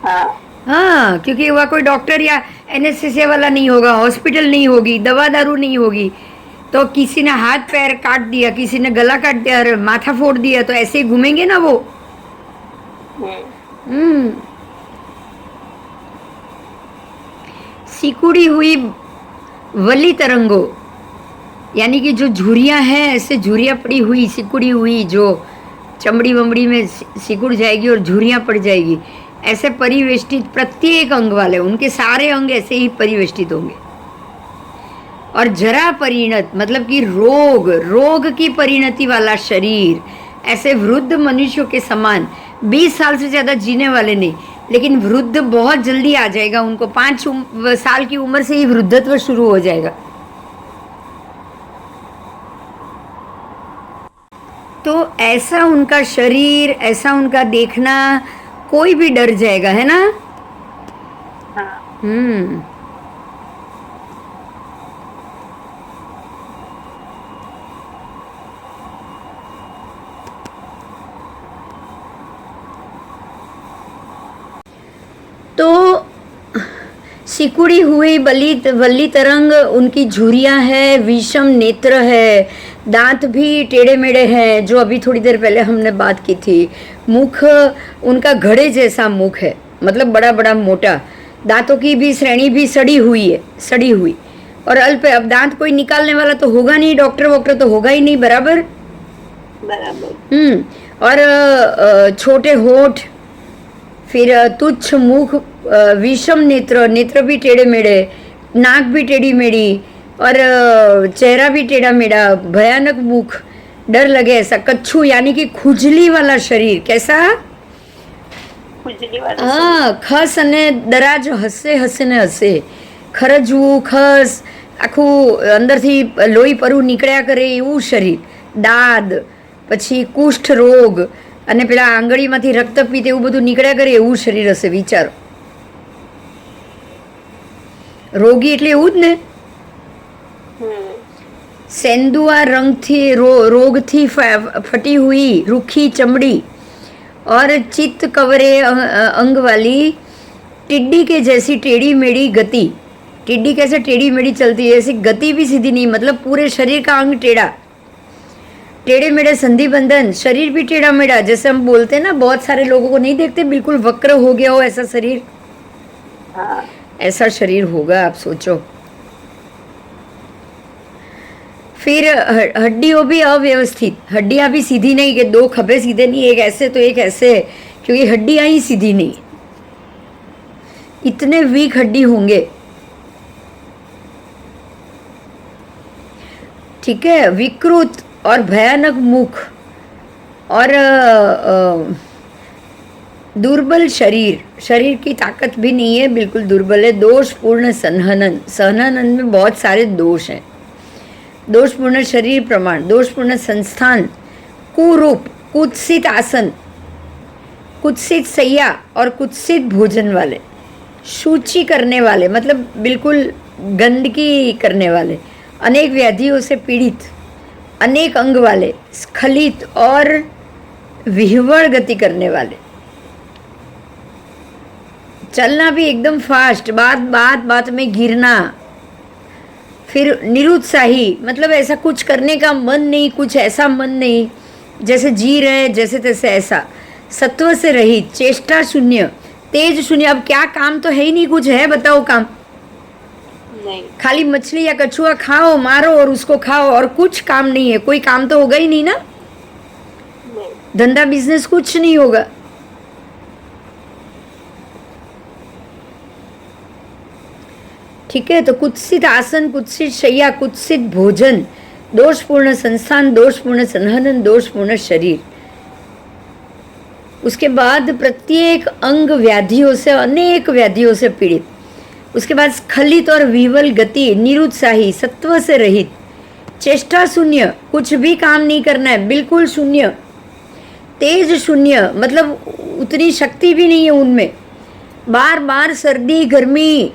हाँ, हाँ, क्योंकि वह कोई डॉक्टर या एनेस्थीसिया वाला नहीं होगा, हॉस्पिटल नहीं होगी, दवा दारू नहीं होगी, तो किसी ने हाथ पैर काट दिया, किसी ने गला काट दिया और माथा फोड़ दिया, तो ऐसे ही घूमेंगे ना वो। हम्म सिकुड़ी हुई वली तरंगो, यानी कि जो झुर्रियाँ हैं, ऐसे झुर्रियाँ पड़ी हुई, सिकुड़ी हुई, जो चमड़ी वमड़ी में सिकुड़ जाएगी और झुर्रियाँ पड़ जाएगी, ऐसे परिवेष्टित प्रत्येक अंग वाले, उनके सारे अंग ऐसे ही परिवेष्टित होंगे। और जरा परिणत, मतलब कि रोग की परिणति वाला शरीर, ऐसे वृद्ध मनुष्यों के समान। 20 साल से ज़्यादा जीने वाले नहीं, लेकिन वृद्ध बहुत जल्दी आ जाएगा उनको, 5 साल की उम्र से ही वृद्धत्व शुरू हो जाएगा। तो ऐसा उनका शरीर, ऐसा उनका देखना, कोई भी डर जाएगा, है ना? हाँ, तो सिकुड़ी हुई वल्ली तरंग, उनकी झुर्रियाँ है, विषम नेत्र है, दांत भी टेढ़े मेढ़े हैं, जो अभी थोड़ी देर पहले हमने बात की थी। मुख उनका घड़े जैसा मुख है, मतलब बड़ा बड़ा मोटा। दांतों की भी श्रेणी भी सड़ी हुई और अल्प। अब दांत कोई निकालने वाला तो होगा नहीं, डॉक्टर वॉक्टर तो होगा ही नहीं, बराबर। बराबर। और छोटे होठ, फिर तुच्छ मुख, विषम नेत्र भी टेढ़े मेढ़े, नाक भी टेढ़ी मेढ़ी, और चेहरा भी टेढ़ा मेढ़ा, भयानक मुख, डर लगे ऐसा। कच्छू यानी कि खुजली वाला शरीर, कैसा? खुजली वाला हाँ, खस અને દરાજ હસે ને હસે, ખરજવું, ખસ, આખું અંદરથી લોહી પરુ નીકળ્યા કરે એવું શરીર, દાદ, પછી કુષ્ઠ રોગ અને પેલા આંગળીમાંથી રક્તપિત્ત એવું બધું નીકળ્યા કરે એવું શરીર હશે, વિચારો. રોગી એટલે એવું જ ને. सेंदुआ रंग थी, रोग थी फटी हुई रूखी चमड़ी और चित्त कवरे अंग वाली, टिड्डी के जैसी टेढ़ी मेढ़ी गति। टिड्डी कैसे टेढ़ी मेढ़ी चलती है, ऐसी गति भी सीधी नहीं, मतलब पूरे शरीर का अंग टेढ़ा, टेढ़े मेढ़े संधि बंधन, शरीर भी टेढ़ा मेढ़ा। जैसे हम बोलते हैं ना, बहुत सारे लोगों को नहीं देखते बिल्कुल वक्र हो गया हो ऐसा शरीर, ऐसा शरीर होगा, आप सोचो। फिर हड्डियों भी अव्यवस्थित, हड्डियां भी सीधी नहीं, कि 2 खभे सीधे नहीं, एक ऐसे तो एक ऐसे, क्योंकि हड्डियां ही सीधी नहीं, इतने वीक हड्डी होंगे। ठीक है, विकृत और भयानक मुख और दुर्बल शरीर, शरीर की ताकत भी नहीं है, बिल्कुल दुर्बल है। दोषपूर्ण संहनन में बहुत सारे दोष हैं। दोषपूर्ण शरीर प्रमाण, दोषपूर्ण संस्थान, कुरूप, कुत्सित आसन, कुत्सित सैया और कुत्सित भोजन वाले, सूची करने वाले, मतलब बिल्कुल गंदगी करने वाले, अनेक व्याधियों से पीड़ित, अनेक अंग वाले, स्खलित और विह्वल गति करने वाले, चलना भी एकदम फास्ट, बात में गिरना, फिर निरुत्साही, मतलब ऐसा कुछ करने का मन नहीं, कुछ ऐसा मन नहीं, जैसे जी रहे जैसे तैसे ऐसा, सत्व से रहित, चेष्टा शून्य, तेज शून्य। अब क्या काम तो है ही नहीं, कुछ है बताओ काम? नहीं। खाली मछली या कछुआ खाओ, मारो और उसको खाओ, और कुछ काम नहीं है। कोई काम तो होगा ही नहीं ना, नहीं। धंधा बिजनेस कुछ नहीं होगा। ठीक है, तो कुत्सित आसन, कुत्सित शैया, कुत्सित भोजन, दोषपूर्ण संस्थान, दोषपूर्ण संहनन, दोषपूर्ण शरीर। उसके बाद प्रत्येक अंग व्याधियों से, अनेक व्याधियों से पीड़ित। उसके बाद स्खलित और विवल गति, निरुत्साही, सत्व से रहित, चेष्टा शून्य, कुछ भी काम नहीं करना है, बिल्कुल शून्य, तेज शून्य, मतलब उतनी शक्ति भी नहीं है उनमें, बार बार सर्दी गर्मी,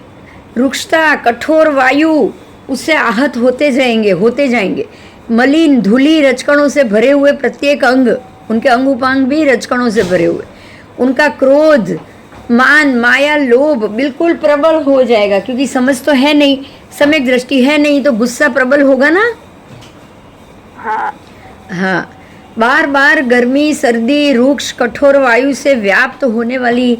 रुक्षता, कठोर वायु, उससे आहत होते जाएंगे। मलिन धूली रजकणों से भरे हुए प्रत्येक अंग, उनके अंग उपांग भी रजकणों से भरे हुए। उनका क्रोध, मान, माया, लोभ बिल्कुल प्रबल हो जाएगा, क्योंकि समझ तो है नहीं, सम्यक दृष्टि है नहीं, तो गुस्सा प्रबल होगा ना। हाँ, बार बार गर्मी, सर्दी, रुक्ष, कठोर वायु से व्याप्त होने वाली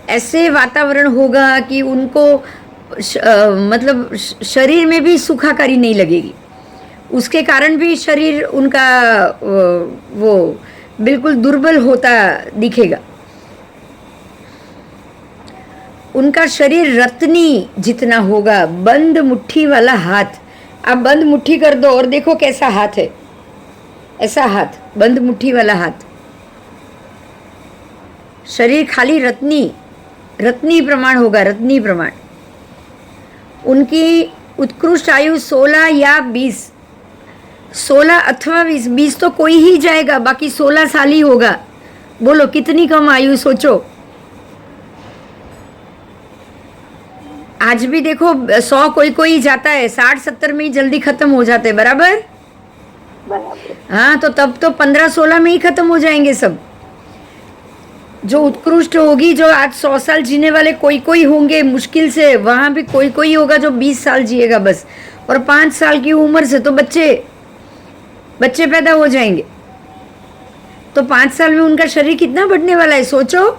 ऐसे वातावरण होगा कि उनको मतलब शरीर में भी सुखाकारी नहीं लगेगी। उसके कारण भी शरीर उनका वो बिल्कुल दुर्बल होता दिखेगा। उनका शरीर रत्नी जितना होगा, बंद मुट्ठी वाला हाथ। आप बंद मुट्ठी कर दो और देखो कैसा हाथ है, ऐसा हाथ, बंद मुट्ठी वाला हाथ। शरीर खाली रत्नी प्रमाण होगा, रत्नी प्रमाण। उनकी उत्कृष्ट आयु 16 या 20, 16 अथवा 20 तो कोई ही जाएगा, बाकी 16 साल ही होगा। बोलो कितनी कम आयु, सोचो। आज भी देखो 100 कोई जाता है, 60-70 में ही जल्दी खत्म हो जाते हैं, बराबर। हाँ, तो तब तो 15-16 में ही खत्म हो जाएंगे सब। जो उत्कृष्ट होगी, जो आज 100 साल जीने वाले कोई होंगे मुश्किल से, वहां भी कोई होगा जो 20 साल जिएगा बस। और 5 साल की उम्र से तो बच्चे पैदा हो जाएंगे। तो 5 साल में उनका शरीर कितना बढ़ने वाला है, सोचो।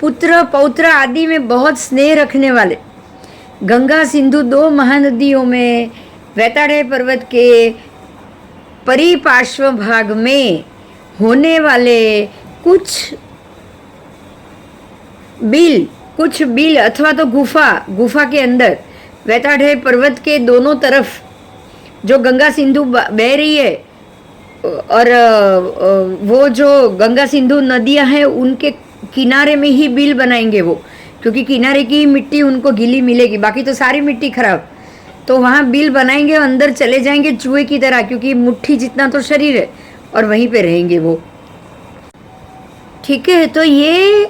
पुत्र पौत्र आदि में बहुत स्नेह रखने वाले, गंगा सिंधु 2 महानदियों में वैताड़े पर्वत के परिपार्श्व भाग में होने वाले कुछ बिल अथवा तो गुफा के अंदर, वैताड़े पर्वत के दोनों तरफ जो गंगा सिंधु बह रही है, और वो जो गंगा सिंधु नदियां हैं उनके किनारे में ही बिल बनाएंगे वो, क्योंकि किनारे की मिट्टी उनको गीली मिलेगी, बाकी तो सारी मिट्टी खराब। तो वहाँ बिल बनाएंगे, अंदर चले जाएंगे चूहे की तरह, क्योंकि मुट्ठी जितना तो शरीर है, और वहीं पे रहेंगे वो। ठीक है, तो ये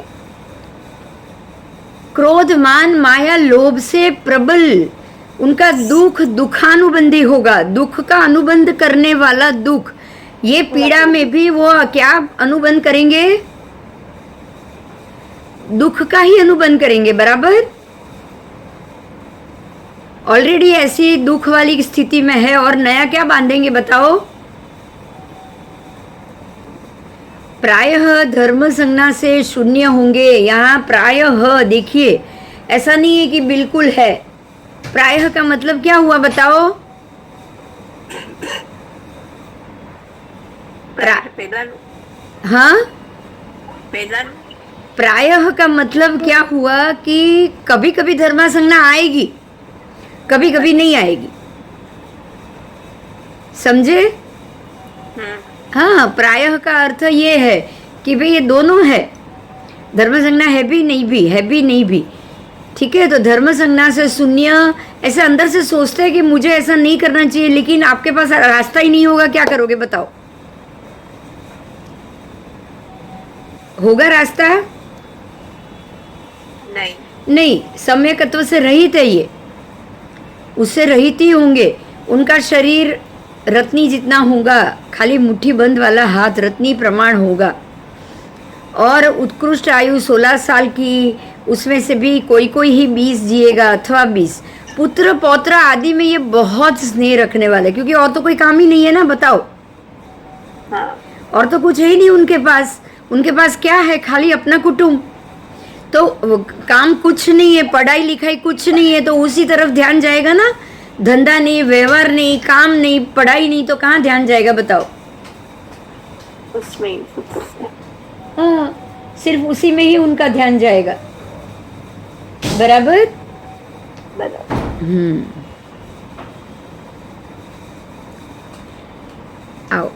क्रोध, मान, माया, लोभ से प्रबल उनका दुखानुबंधी होगा, दुख का अनुबंध करने वाला दुख। ये पीड़ा में भी वो क्या अनुबंध करेंगे? दुख का ही अनुबंध करेंगे, बराबर। ऑलरेडी ऐसी दुख वाली स्थिति में है, और नया क्या बांधेंगे बताओ? प्रायः धर्म संज्ञा से शून्य होंगे। यहाँ प्रायः देखिए, ऐसा नहीं है कि बिल्कुल है। प्रायः का मतलब क्या हुआ बताओ? हाँ, प्रायः का मतलब क्या हुआ कि कभी कभी धर्म संज्ञा आएगी, कभी कभी नहीं आएगी, समझे? हाँ, प्रायः का अर्थ ये है कि भाई ये दोनों है, धर्म संज्ञा है भी नहीं भी। ठीक है, तो धर्म संज्ञा से शून्य, ऐसे अंदर से सोचते हैं कि मुझे ऐसा नहीं करना चाहिए, लेकिन आपके पास रास्ता ही नहीं होगा, क्या करोगे बताओ? होगा रास्ता? नहीं, सम्यकत्व से रहित है ये। उससे रहित ही होंगे। उनका शरीर रत्नी जितना होगा, खाली मुट्ठी बंद वाला हाथ रत्नी प्रमाण होगा। और उत्कृष्ट आयु 16 साल की, उसमें से भी कोई कोई ही 20 जिएगा अथवा 20। पुत्र पौत्र आदि में ये बहुत स्नेह रखने वाले, क्योंकि और तो कोई काम ही नहीं है ना, बताओ। हाँ, और तो कुछ है ही नहीं उनके पास। उनके पास क्या है? खाली अपना कुटुंब। तो काम कुछ नहीं है, पढ़ाई लिखाई कुछ नहीं है, तो उसी तरफ ध्यान जाएगा ना। धंधा नहीं, व्यवहार नहीं, काम नहीं, पढ़ाई नहीं, तो कहाँ ध्यान जाएगा बताओ। उसमें ही फोकस है। हाँ, सिर्फ उसी में ही उनका ध्यान जाएगा। बराबर। बराबर। आओ।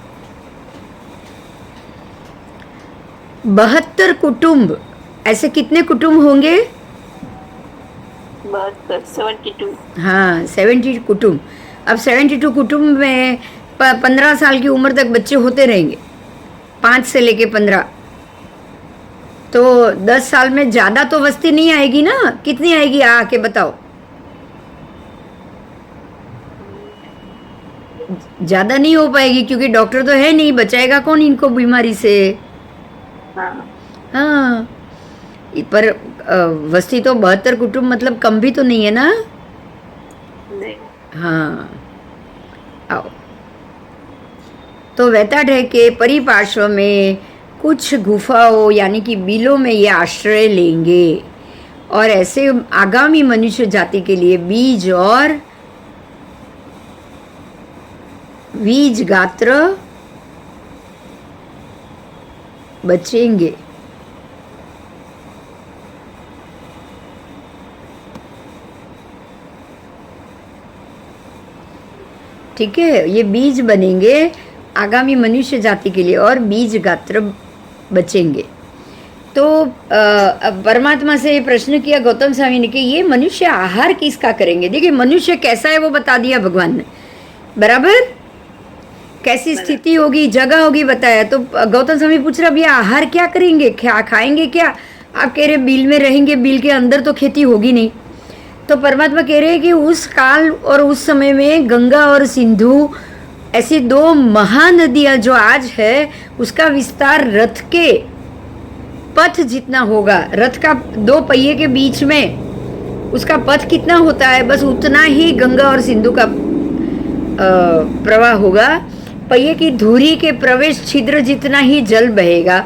72 कुटुंब, ऐसे कितने कुटुंब होंगे? 72। हाँ, 70 कुटुंब। अब 72 कुटुंब में 15 साल की उम्र तक बच्चे होते रहेंगे, 5 से लेके 15। तो 10 साल में ज़्यादा तो वस्ती नहीं आएगी ना। कितनी आएगी आके बताओ? ज़्यादा नहीं हो पाएगी, क्योंकि डॉक्टर तो है नहीं, बचाएगा कौन इनको बीमारी से। हाँ, हाँ, पर वस्ती तो 72 कुटुंब मतलब कम भी तो नहीं है ना। नहीं। हाँ, आओ। तो वैताठ है कि परिपार्श्व में कुछ गुफाओं यानी कि बिलों में ये आश्रय लेंगे, और ऐसे आगामी मनुष्य जाति के लिए बीज और बीज गात्र बचेंगे। ठीक है, ये बीज बनेंगे आगामी मनुष्य जाति के लिए, और बीज गात्र बचेंगे। तो अब परमात्मा से ये प्रश्न किया गौतम स्वामी ने कि ये मनुष्य आहार किसका करेंगे। देखिए, मनुष्य कैसा है वो बता दिया भगवान ने, बराबर। कैसी स्थिति होगी, जगह होगी, बताया। तो गौतम स्वामी पूछ रहा, भैया आहार क्या करेंगे, क्या खाएंगे, क्या? आप कह रहे बिल में रहेंगे, बिल के अंदर तो खेती होगी नहीं। तो परमात्मा कह रहे हैं कि उस काल और उस समय में गंगा और सिंधु ऐसी 2 महानदियां जो आज है, उसका विस्तार रथ के पथ जितना होगा। रथ का 2 पहिए के बीच में उसका पथ कितना होता है, बस उतना ही गंगा और सिंधु का प्रवाह होगा। पहिए की धुरी के प्रवेश छिद्र जितना ही जल बहेगा,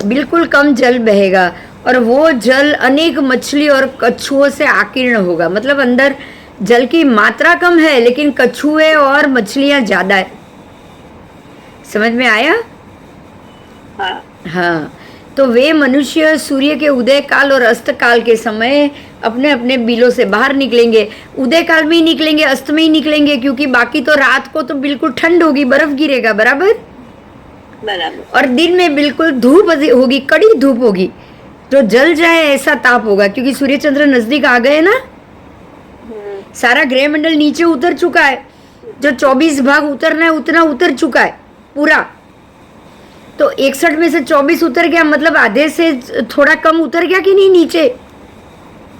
बिल्कुल कम जल बहेगा, और वो जल अनेक मछली और कछुओं से आकीर्ण होगा। मतलब अंदर जल की मात्रा कम है, लेकिन कछुए और मछलियां ज्यादा है। समझ में आया? हाँ, हाँ। तो वे मनुष्य सूर्य के उदय काल और अस्त काल के समय अपने अपने बिलों से बाहर निकलेंगे। उदय काल में ही निकलेंगे, अस्त में ही निकलेंगे, क्योंकि बाकी तो रात को तो बिल्कुल ठंड होगी, बर्फ गिरेगा, बराबर। बराबर। और दिन में बिल्कुल धूप होगी, कड़ी धूप होगी, जो जल जाए ऐसा ताप होगा, क्योंकि सूर्य चंद्र नजदीक आ गए ना। सारा ग्रह मंडल नीचे उतर चुका है, जो 24 भाग उतरना है उतना उतर चुका है पूरा। तो 61 में से 24 उतर गया, मतलब आधे से थोड़ा कम उतर गया कि नहीं नीचे।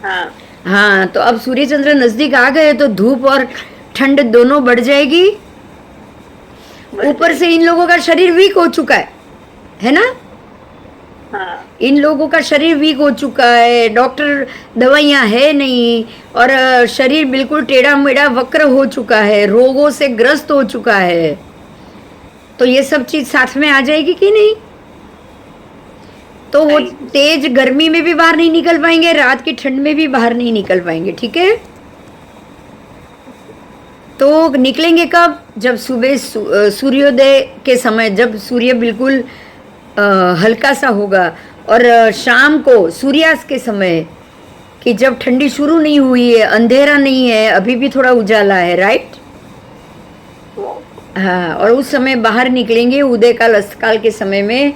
हाँ, हाँ, तो अब सूर्य चंद्र नजदीक आ गए तो धूप और ठंड दोनों बढ़ जाएगी। ऊपर से इन लोगों का शरीर वीक हो चुका है ना। हाँ, इन लोगों का शरीर वीक हो चुका है, डॉक्टर दवाइयाँ है नहीं, और शरीर बिल्कुल टेढ़ा मेढ़ा वक्र हो चुका है, रोगों से ग्रस्त हो चुका है। तो ये सब चीज साथ में आ जाएगी कि नहीं। तो वो तेज गर्मी में भी बाहर नहीं निकल पाएंगे, रात की ठंड में भी बाहर नहीं निकल पाएंगे। ठीक है, तो निकलेंगे कब? जब सुबह सूर्योदय के समय, जब सूर्य बिल्कुल हल्का सा होगा, और शाम को सूर्यास्त के समय, कि जब ठंडी शुरू नहीं हुई है, अंधेरा नहीं है, अभी भी थोड़ा उजाला है, राइट। हाँ, और उस समय बाहर निकलेंगे। उदय काल अस्तकाल के समय में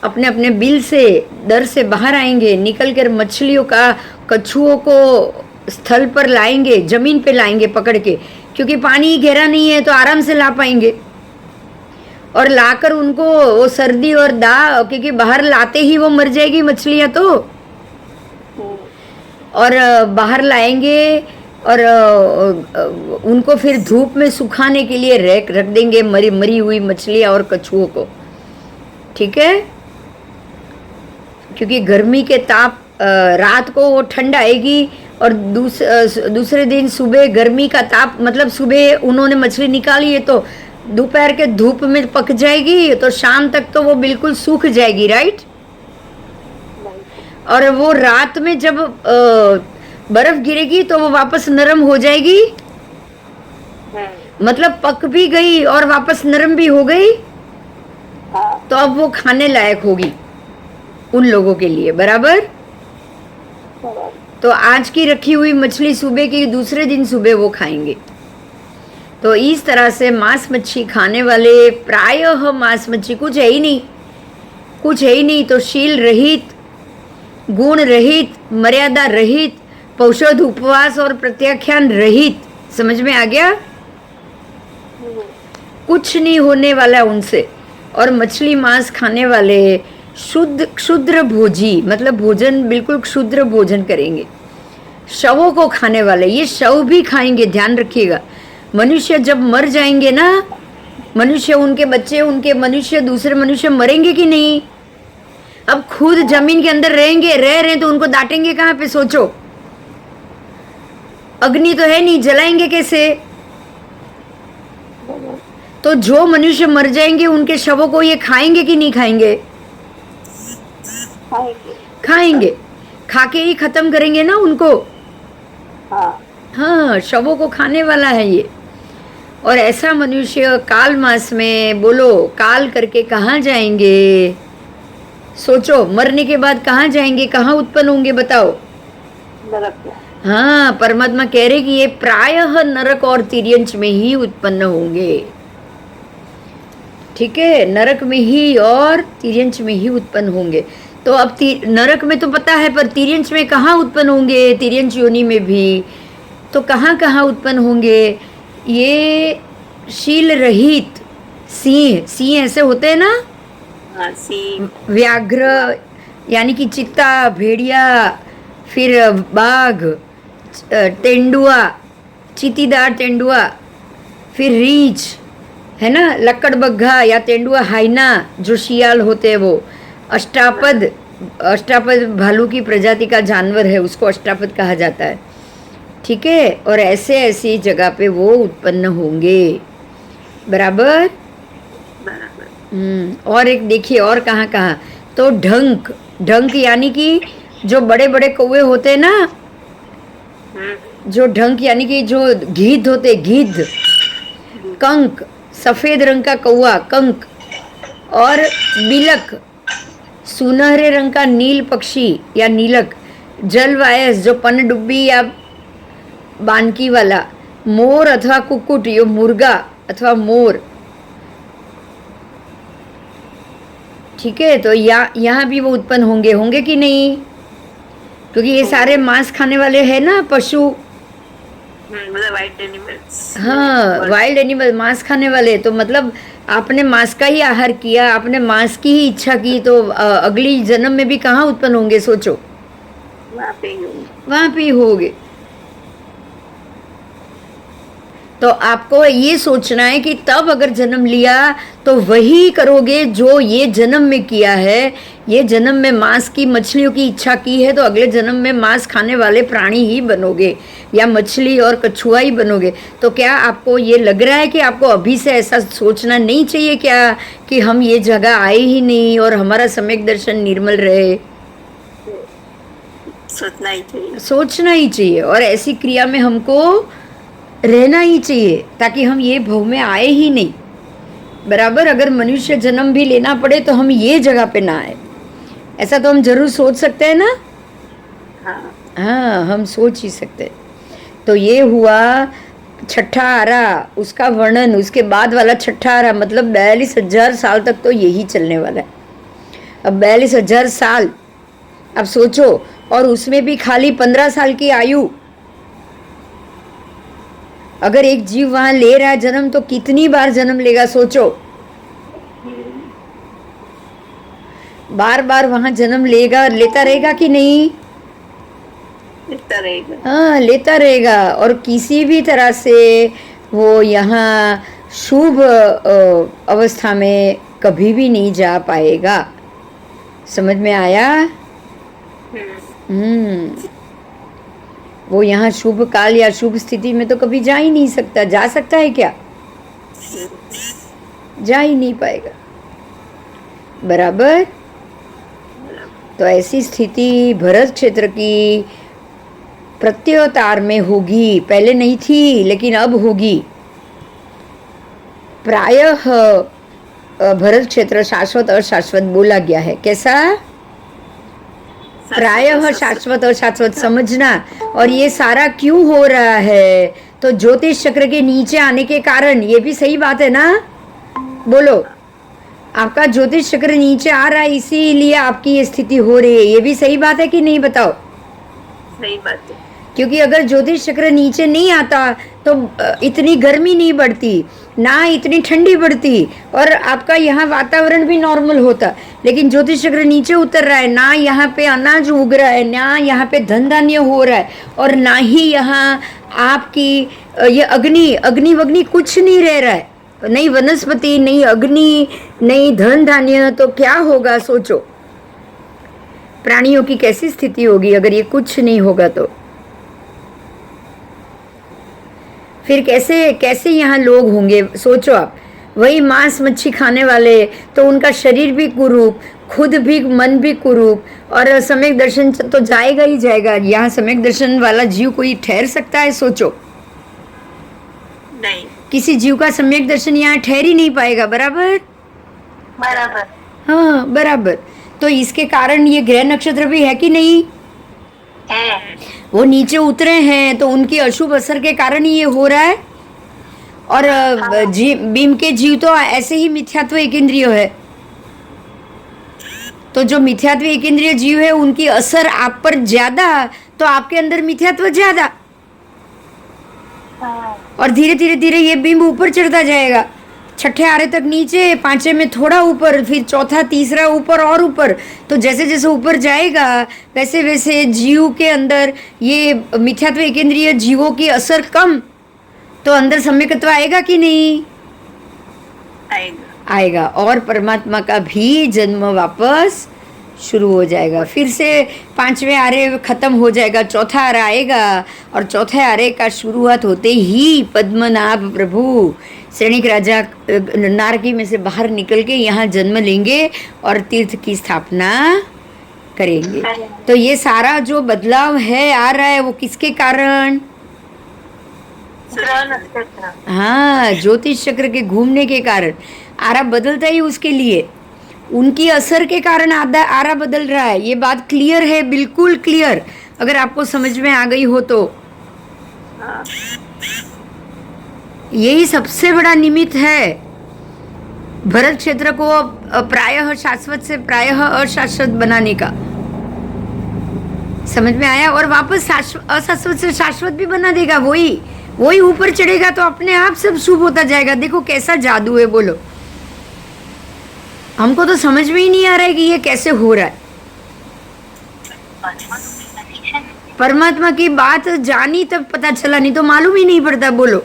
अपने अपने बिल से, दर से बाहर आएंगे, निकल कर मछलियों का, कछुओं को स्थल पर लाएंगे, जमीन पे लाएंगे पकड़ के, क्योंकि पानी गहरा नहीं है तो आराम से ला पाएंगे। और लाकर उनको वो सर्दी और दाह, क्योंकि बाहर लाते ही वो मर जाएगी मछलियाँ तो। और बाहर लाएंगे और उनको फिर धूप में सुखाने के लिए रख देंगे, मरी मरी हुई मछलियाँ और कछुओं को, ठीक है। क्योंकि गर्मी के ताप रात को वो ठंड आएगी और दूसरे दिन सुबह गर्मी का ताप, मतलब सुबह उन्होंने मछली निकाली है तो दोपहर के धूप में पक जाएगी, तो शाम तक तो वो बिल्कुल सूख जाएगी, राइट। और वो रात में जब बर्फ गिरेगी तो वो वापस नरम हो जाएगी, मतलब पक भी गई और वापस नरम भी हो गई, तो अब वो खाने लायक होगी उन लोगों के लिए, बराबर। तो आज की रखी हुई मछली सुबह की दूसरे दिन सुबह वो खाएंगे। तो इस तरह से मांस मच्छी खाने वाले, प्रायः मांस मच्छी कुछ है ही नहीं, कुछ है ही नहीं, तो शील रहित, गुण रहित, मर्यादा रहित, पौषध उपवास और प्रत्याख्यान रहित, समझ में आ गया। कुछ नहीं होने वाला उनसे। और मछली मांस खाने वाले शुद्ध क्षुद्र भोजी, मतलब भोजन बिल्कुल क्षुद्र भोजन करेंगे। शवों को खाने वाले, ये शव भी खाएंगे, ध्यान रखिएगा। मनुष्य जब मर जाएंगे ना, मनुष्य, उनके बच्चे, उनके मनुष्य, दूसरे मनुष्य मरेंगे कि नहीं। अब खुद जमीन के अंदर रहेंगे, रह रहे हैं तो उनको डांटेंगे कहाँ पे, सोचो। अग्नि तो है नहीं, जलाएंगे कैसे। तो जो मनुष्य मर जाएंगे उनके शवों को ये खाएंगे कि नहीं खाएंगे। खाएंगे, खा के ही खत्म करेंगे ना उनको। हाँ, शवों को खाने वाला है ये। और ऐसा मनुष्य काल मास में, बोलो, काल करके कहाँ जाएंगे। सोचो, मरने के बाद कहाँ जाएंगे, कहाँ उत्पन्न होंगे, बताओ। हाँ, परमात्मा कह रहे कि ये प्रायः नरक और तिर्यंच में ही उत्पन्न होंगे, ठीक है। नरक में ही और तिर्यंच में ही उत्पन्न होंगे। तो अब नरक में तो पता है, पर तिर्यंच में कहाँ उत्पन्न होंगे, तिर्यंच योनि में भी तो कहाँ कहाँ उत्पन्न होंगे। ये शील रहित सिंह, सिंह ऐसे होते हैं ना, व्याघ्र यानी कि चित्ता, भेड़िया, फिर बाघ, तेंदुआ, चीतीदार तेंदुआ, फिर रीछ है ना, लक्कड़बग्घा या तेंदुआ, हाइना जो शियाल होते हैं वो, अष्टापद, अष्टापद भालू की प्रजाति का जानवर है, उसको अष्टापद कहा जाता है, ठीक है। और ऐसे ऐसी जगह पे वो उत्पन्न होंगे, बराबर। और एक देखिए और कहाँ कहाँ, तो ढंक, ढंक यानी कि जो बड़े बड़े कौवे होते हैं ना, जो ढंक यानी कि जो गिद्ध होते, गिद्ध, कंक, सफेद रंग का कौवा कंक, और बिलक, सुनहरे रंग का नील पक्षी या नीलक, जलवायस जो पनडुब्बी या बानकी वाला, मोर अथवा कुक्कुट, यो मुर्गा अथवा मोर, ठीक है। तो यहाँ भी वो उत्पन्न होंगे, होंगे कि नहीं, क्योंकि ये सारे मांस खाने वाले हैं ना, पशु, मतलब वाइल्ड एनिमल्स। हाँ, वाइल्ड एनिमल, मांस खाने वाले। तो मतलब आपने मांस का ही आहार किया, आपने मांस की ही इच्छा की, तो अगली जन्म में भी कहाँ उत्पन्न होंगे, सोचो, वहाँ पे ही होंगे। तो आपको ये सोचना है कि तब अगर जन्म लिया तो वही करोगे जो ये जन्म में किया है। ये जन्म में मांस की, मछलियों की इच्छा की है तो अगले जन्म में मांस खाने वाले प्राणी ही बनोगे, या मछली और कछुआ ही बनोगे। तो क्या आपको ये लग रहा है कि आपको अभी से ऐसा सोचना नहीं चाहिए क्या कि हम ये जगह आए ही नहीं और हमारा सम्यक दर्शन निर्मल रहे। सोचना ही चाहिए, सोचना ही चाहिए, और ऐसी क्रिया में हमको रहना ही चाहिए ताकि हम ये भव में आए ही नहीं, बराबर। अगर मनुष्य जन्म भी लेना पड़े तो हम ये जगह पे ना आए, ऐसा तो हम जरूर सोच सकते हैं ना। हाँ, हम सोच ही सकते हैं। तो ये हुआ छठा आरा, उसका वर्णन। उसके बाद वाला छठा आरा मतलब 42,000 साल तक तो यही चलने वाला है। अब 42,000 साल, अब सोचो, और उसमें भी खाली 15 साल की आयु। अगर एक जीव वहां ले रहा है जन्म तो कितनी बार जन्म लेगा, सोचो। बार बार वहां जन्म लेगा, लेता रहेगा कि नहीं। लेता रहेगा। हाँ, लेता रहेगा और किसी भी तरह से वो यहाँ शुभ अवस्था में कभी भी नहीं जा पाएगा। समझ में आया? हम्म, वो यहाँ शुभ काल या शुभ स्थिति में तो कभी जा ही नहीं सकता। जा सकता है क्या? जा ही नहीं पाएगा। बराबर। तो ऐसी स्थिति भरत क्षेत्र की प्रत्योतार में होगी। पहले नहीं थी लेकिन अब होगी। प्रायः भरत क्षेत्र शाश्वत और शाश्वत बोला गया है। कैसा? प्रायः शाश्वत और शाश्वत समझना। और ये सारा क्यों हो रहा है? तो ज्योतिष चक्र के नीचे आने के कारण। ये भी सही बात है ना? बोलो। आपका ज्योतिष चक्र नीचे आ रहा है इसीलिए आपकी ये स्थिति हो रही है। ये भी सही बात है कि नहीं? बताओ। सही बात है। क्योंकि अगर ज्योतिष चक्र नीचे नहीं आता तो इतनी गर्मी नहीं बढ़ती, ना इतनी ठंडी बढ़ती और आपका यहाँ वातावरण भी नॉर्मल होता। लेकिन ज्योतिष चक्र नीचे उतर रहा है, ना यहाँ पे अनाज उग रहा है, ना यहाँ पे धन धान्य हो रहा है और ना ही यहाँ आपकी ये अग्नि वग्नि कुछ नहीं रह रहा है। नहीं वनस्पति, नहीं अग्नि, नहीं धन धान्य, तो क्या होगा? सोचो प्राणियों की कैसी स्थिति होगी अगर ये कुछ नहीं होगा तो। फिर कैसे कैसे यहाँ लोग होंगे? सोचो आप। वही मांस मच्छी खाने वाले तो उनका शरीर भी कुरूप, खुद भी मन भी कुरूप और सम्यक दर्शन तो जाएगा ही जाएगा। यहाँ सम्यक दर्शन वाला जीव कोई ठहर सकता है? सोचो। नहीं। किसी जीव का सम्यक दर्शन यहाँ ठहर ही नहीं पाएगा। बराबर? बराबर। हाँ, बराबर। तो इसके कारण ये ग्रह नक्षत्र भी है कि नहीं? है। वो नीचे उतरे हैं तो उनकी अशुभ असर के कारण ही ये हो रहा है। और बीम के जीव तो ऐसे ही मिथ्यात्व एकेंद्रिय है। तो जो मिथ्यात्व एकेंद्रिय जीव है उनकी असर आप पर ज्यादा, तो आपके अंदर मिथ्यात्व ज्यादा और धीरे धीरे धीरे ये बिंब ऊपर चढ़ता जाएगा। छठे आरे तक नीचे, पांचवे में थोड़ा ऊपर, फिर चौथा तीसरा ऊपर और ऊपर। तो जैसे जैसे ऊपर जाएगा वैसे वैसे जीव के अंदर ये मिथ्यात्व एकेंद्रिय जीवों की असर कम, तो अंदर सम्यकत्व आएगा कि नहीं? आएगा और परमात्मा का भी जन्म वापस शुरू हो जाएगा। फिर से पांचवें आरे खत्म हो जाएगा, चौथा आरा आएगा और चौथे आरे का शुरुआत होते ही पद्मनाभ प्रभु श्रेणिक राजा नारकी में से बाहर निकल के यहाँ जन्म लेंगे और तीर्थ की स्थापना करेंगे। तो ये सारा जो बदलाव है आ रहा है वो किसके कारण? हाँ, ज्योतिष चक्र के घूमने के कारण। आरा बदलता ही उसके लिए, उनकी असर के कारण आरा बदल रहा है। ये बात क्लियर है, बिल्कुल क्लियर। अगर आपको समझ में आ गई हो तो यही सबसे बड़ा निमित्त है भरत क्षेत्र को प्रायः शाश्वत से प्रायः अशाश्वत बनाने का। समझ में आया? और वापस अशाश्वत से शाश्वत भी बना देगा। वही ऊपर चढ़ेगा तो अपने आप सब शुभ होता जाएगा। देखो कैसा जादू है। बोलो। हमको तो समझ में ही नहीं आ रहा है कि ये कैसे हो रहा है। परमात्मा की बात जानी तब पता चला, नहीं तो मालूम ही नहीं पड़ता। बोलो।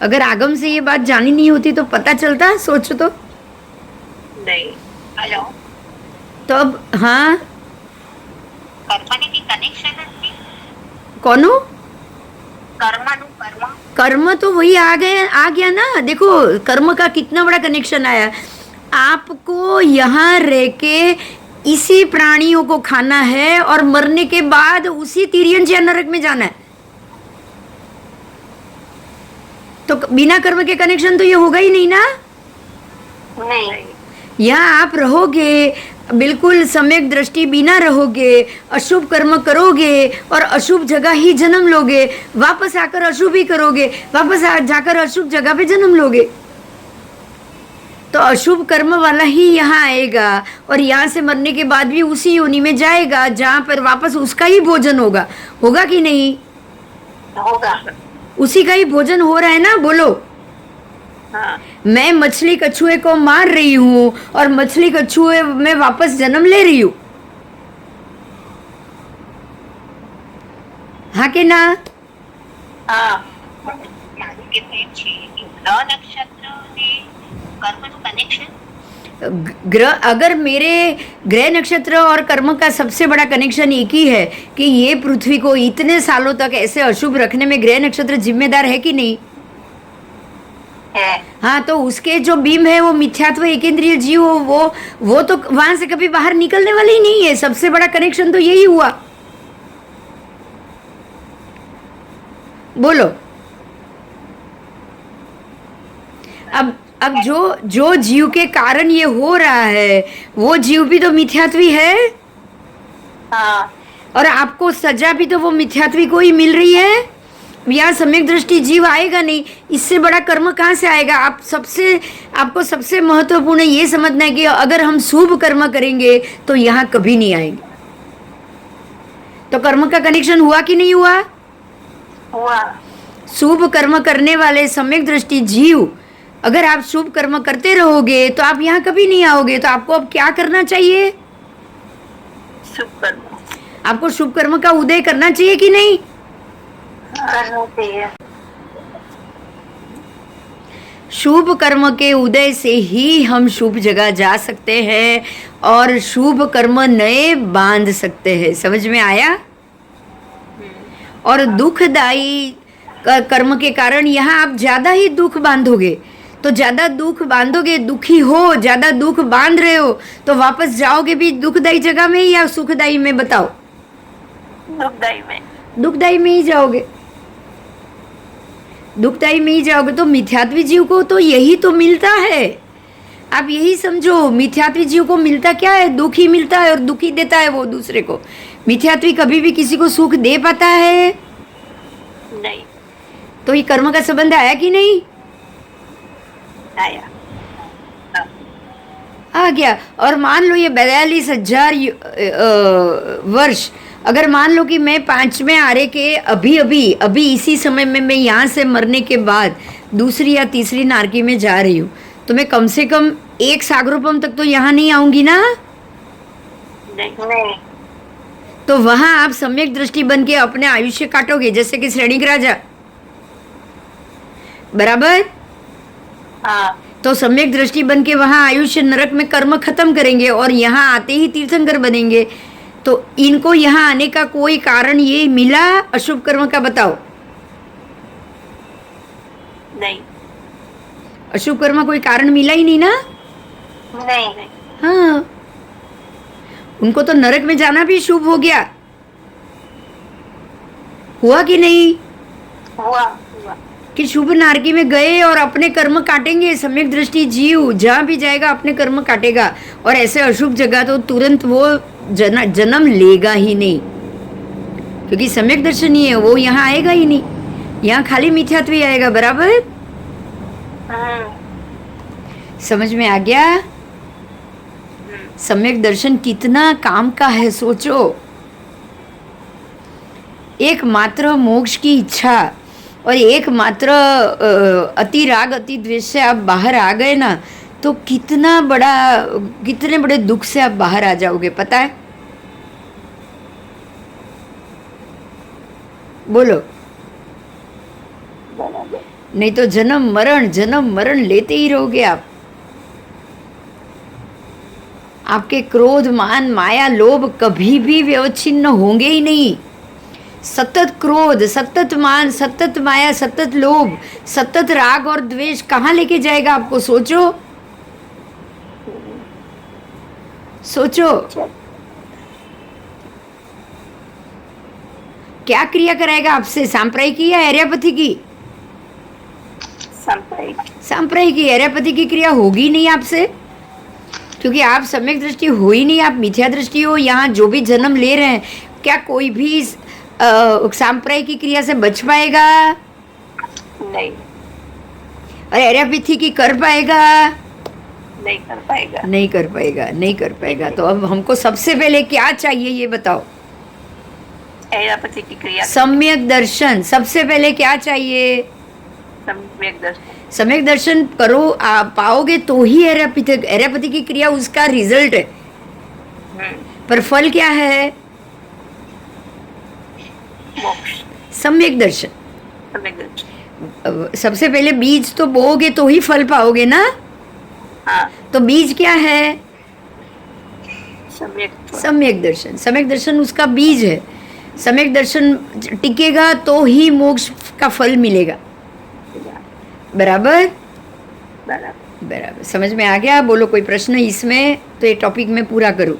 अगर आगम से ये बात जानी नहीं होती तो पता चलता? सोचो तो। नहीं। हेलो। तो अब हाँ, कर्माने की कनेक्शन है। कौनो कर्म कर्म तो वही आ गया ना। देखो कर्म का कितना बड़ा कनेक्शन आया। आपको यहाँ रह के इसी प्राणियों को खाना है और मरने के बाद उसी तिर्यंज या नरक में जाना है। तो बिना कर्म के कनेक्शन तो ये होगा ही नहीं ना। नहीं। यहाँ आप रहोगे, बिल्कुल सम्यक दृष्टि बिना रहोगे, अशुभ कर्म करोगे और अशुभ जगह ही जन्म लोगे, वापस आकर अशुभ ही करोगे, वापस जाकर अशुभ जगह पे जन्म लोगे। तो अशुभ कर्म वाला ही यहाँ आएगा और यहाँ से मरने के बाद भी उसी योनि में जाएगा जहाँ पर वापस उसका ही भोजन होगा कि नहीं? होगा। उसी का ही भोजन हो रहा है ना। बोलो। हाँ। मैं मछली कछुए को मार रही हूँ और मछली कछुए में वापस जन्म ले रही हूँ। હા કે ના? હા મારું કેવું એમ છે કે ગ્રહ નક્ષત્ર ને કર્મનું કનેક્શન ग्रह, अगर मेरे ग्रह नक्षत्र और कर्म का सबसे बड़ा कनेक्शन एक ही है कि ये पृथ्वी को इतने सालों तक ऐसे अशुभ रखने में ग्रह नक्षत्र जिम्मेदार है कि नहीं? है। हाँ, तो उसके जो बीम है वो मिथ्यात्व एकेंद्रिय जीव हो, वो तो वहां से कभी बाहर निकलने वाले ही नहीं है। सबसे बड़ा कनेक्शन तो यही हुआ। बोलो। अब जो जीव के कारण ये हो रहा है वो जीव भी तो मिथ्यात्वी है, हाँ और आपको सजा भी तो वो मिथ्यात्वी को ही मिल रही है। यहाँ सम्यक दृष्टि जीव आएगा नहीं, इससे बड़ा कर्म कहाँ से आएगा? आपको सबसे महत्वपूर्ण ये समझना है कि अगर हम शुभ कर्म करेंगे तो यहाँ कभी नहीं आएंगे। तो कर्म का कनेक्शन हुआ कि नहीं हुआ? हुआ। शुभ कर्म करने वाले सम्यक दृष्टि जीव, अगर आप शुभ कर्म करते रहोगे तो आप यहाँ कभी नहीं आओगे। तो आपको अब क्या करना चाहिए? शुभ कर्म आपको शुभ कर्म का उदय करना चाहिए कि नहीं? करना चाहिए। शुभ कर्म के उदय से ही हम शुभ जगह जा सकते हैं और शुभ कर्म नए बांध सकते हैं। समझ में आया? और दुखदाई कर्म के कारण यहाँ आप ज्यादा ही दुख बांधोगे। तो ज्यादा दुख बांधोगे, दुखी हो, ज्यादा दुख बांध रहे हो, तो वापस जाओगे भी दुखदाई जगह में या सुखदाई में? बताओ। दुखदाई में। दुखदाई में ही जाओगे। दुखदाई में ही जाओगे। तो मिथ्यात्वी जीव को तो यही तो मिलता है। आप यही समझो, मिथ्यात्वी जीव को मिलता क्या है? दुख ही मिलता है और दुखी देता है वो दूसरे को। मिथ्यात्वी कभी भी किसी को सुख दे पाता है? नहीं। तो ये कर्म का संबंध आया कि नहीं? आया। आ गया। और मान लो ये 42,000 वर्ष, अगर मान लो कि मैं 5वें आरे के अभी इसी समय में मैं यहाँ से मरने के बाद दूसरी या तीसरी नारकी में जा रही हूँ, तो मैं कम से कम एक सागरोपम तक तो यहाँ नहीं आऊंगी ना? नहीं। तो वहां आप सम्यक दृष्टि बन के अपने आयुष्य काटोगे, जैसे कि श्रेणिक राजा। बराबर? हाँ। तो सम्यक दृष्टि बन के वहां आयुष्य नरक में कर्म खत्म करेंगे और यहाँ आते ही तीर्थंकर बनेंगे। तो इनको यहाँ आने का कोई कारण ये मिला अशुभ कर्म का? बताओ। नहीं। अशुभ कर्म कोई कारण मिला ही नहीं ना? नहीं। हाँ, उनको तो नरक में जाना भी शुभ हो गया। हुआ कि नहीं? हुआ। कि शुभ नारकी में गए और अपने कर्म काटेंगे। सम्यक दृष्टि जीव जहाँ भी जाएगा अपने कर्म काटेगा, और ऐसे अशुभ जगह तो तुरंत वो जन्म लेगा ही नहीं, क्योंकि सम्यक दर्शन ही है, वो यहाँ आएगा ही नहीं। यहाँ खाली मिथ्यात्व आएगा। बराबर? समझ में आ गया? सम्यक दर्शन कितना काम का है, सोचो। एकमात्र मोक्ष की इच्छा और एकमात्र अति राग अति द्वेष से आप बाहर आ गए ना, तो कितने बड़े दुख से आप बाहर आ जाओगे, पता है? बोलो। नहीं तो जन्म मरण लेते ही रहोगे आप। आपके क्रोध मान माया लोभ कभी भी व्यवच्छिन्न होंगे ही नहीं। सतत क्रोध, सतत मान, सतत माया, सतत लोभ, सतत राग और द्वेष कहाँ लेके जाएगा आपको? सोचो। क्या क्रिया कराएगा आपसे? सांप्रायिकी या एरियापथी की? सांप्रायिकी। एरियापथी की क्रिया होगी नहीं आपसे, क्योंकि आप सम्यक दृष्टि हो ही नहीं, आप मिथ्या दृष्टि हो। यहाँ जो भी जन्म ले रहे हैं, क्या कोई भी सांप्रायिक की क्रिया से बच पाएगा? नहीं। और एरियापथी की कर पाएगा? नहीं कर पाएगा। तो अब हमको सबसे पहले क्या चाहिए ये बताओ? एरियापथी की क्रिया। सम्यक दर्शन। सबसे पहले क्या चाहिए? सम्यक दर्शन करो, आप पाओगे तो ही एरियापथी की क्रिया उसका रिजल्ट है। पर फल क्या है? मोक्ष, सम्यक दर्शन। सम्यक दर्शन। सबसे पहले बीज तो बोओगे तो ही फल पाओगे ना। हाँ, तो बीज क्या है? सम्यक, सम्यक दर्शन। सम्यक दर्शन उसका बीज है। सम्यक दर्शन टिकेगा तो ही मोक्ष का फल मिलेगा। बराबर? बराबर। बराबर, समझ में आ गया? बोलो कोई प्रश्न इसमें? तो ये टॉपिक मैं पूरा करूँ।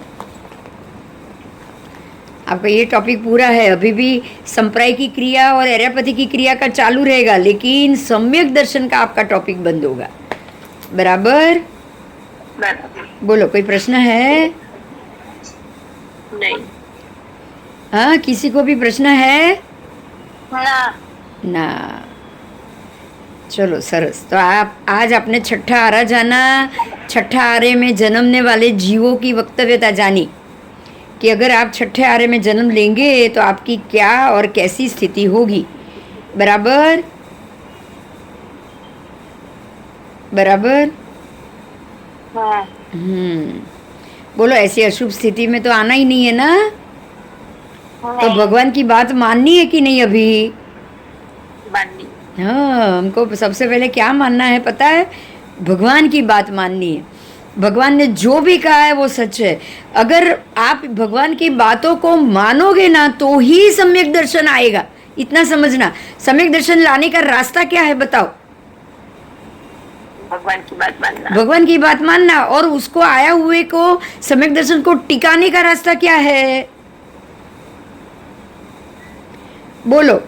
आपका ये टॉपिक पूरा है। अभी भी संप्राय की क्रिया और एर्यापति की क्रिया का चालू रहेगा, लेकिन सम्यक दर्शन का आपका टॉपिक बंद होगा। बराबर? बराबर। बोलो कोई प्रश्न है? नहीं। हाँ, किसी को भी प्रश्न है? ना। ना। चलो सरस। तो आप आज आपने छठा आरा जाना, छठा आरे में जन्मने वाले जीवों की वक्तव्यता जानी कि अगर आप छठे आरे में जन्म लेंगे तो आपकी क्या और कैसी स्थिति होगी। बराबर? बराबर? हाँ। बोलो ऐसी अशुभ स्थिति में तो आना ही नहीं है ना। तो नहीं। भगवान की बात माननी है कि नहीं अभी? माननी। हाँ, हमको सबसे पहले क्या मानना है पता है? भगवान की बात माननी है। भगवान ने जो भी कहा है वो सच है। अगर आप भगवान की बातों को मानोगे ना तो ही सम्यक दर्शन आएगा। इतना समझना। सम्यक दर्शन लाने का रास्ता क्या है बताओ? भगवान की बात मानना। भगवान की बात मानना। और उसको आया हुए को सम्यक दर्शन को टिकाने का रास्ता क्या है? बोलो।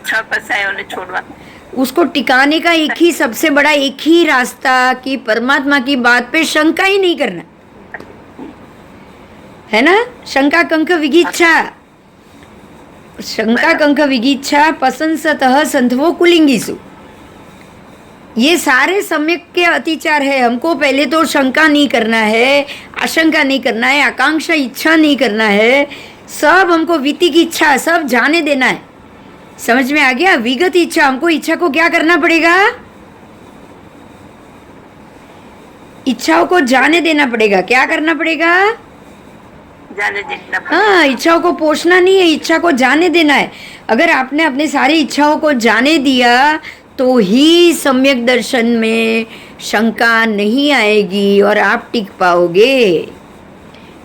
6 कसायों ने छोड़वा। उसको टिकाने का एक ही सबसे बड़ा एक ही रास्ता कि परमात्मा की बात पे शंका ही नहीं करना है ना। शंका कंक विगिच्छा, शंका कंक विगिच्छा पसंसतः संधवो कुलिंगीसु, ये सारे सम्यक के अतिचार है। हमको पहले तो शंका नहीं करना है, आशंका नहीं करना है, आकांक्षा इच्छा नहीं करना है। सब हमको वित्ती की इच्छा सब जाने देना है। समझ में आ गया? विगत इच्छा, हमको इच्छा को क्या करना पड़ेगा? इच्छाओं को जाने देना पड़ेगा। क्या करना पड़ेगा? जाने देना पड़ेगा। हाँ, इच्छाओं को पोषना नहीं है, इच्छा को जाने देना है। अगर आपने अपने सारी इच्छाओं को जाने दिया तो ही सम्यक दर्शन में शंका नहीं आएगी और आप टिक पाओगे।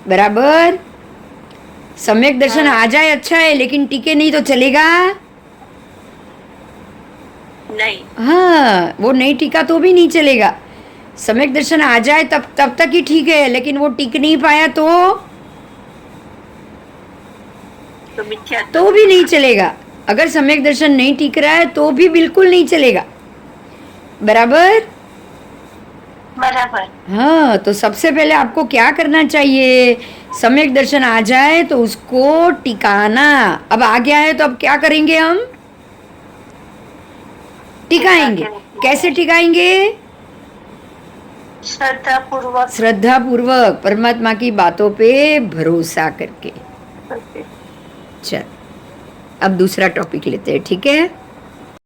बराबर? सम्यक दर्शन आ जाए अच्छा है, लेकिन टिके नहीं तो चलेगा नहीं। हाँ, वो नहीं टिका तो भी नहीं चलेगा। सम्यक दर्शन आ जाए तब तक ही ठीक है, लेकिन वो टिक नहीं पाया तो मिथ्या तो भी नहीं चलेगा। अगर सम्यक दर्शन नहीं टिक रहा है तो भी बिल्कुल नहीं चलेगा। बराबर? बराबर। हाँ, तो सबसे पहले आपको क्या करना चाहिए? सम्यक दर्शन आ जाए तो उसको टिकाना। अब आ गया है तो अब क्या करेंगे? हम टिकाएंगे। कैसे टिकाएंगे? श्रद्धा पूर्वक। श्रद्धा पूर्वक, परमात्मा की बातों पे भरोसा करके। चल, अब दूसरा टॉपिक लेते हैं, ठीक है?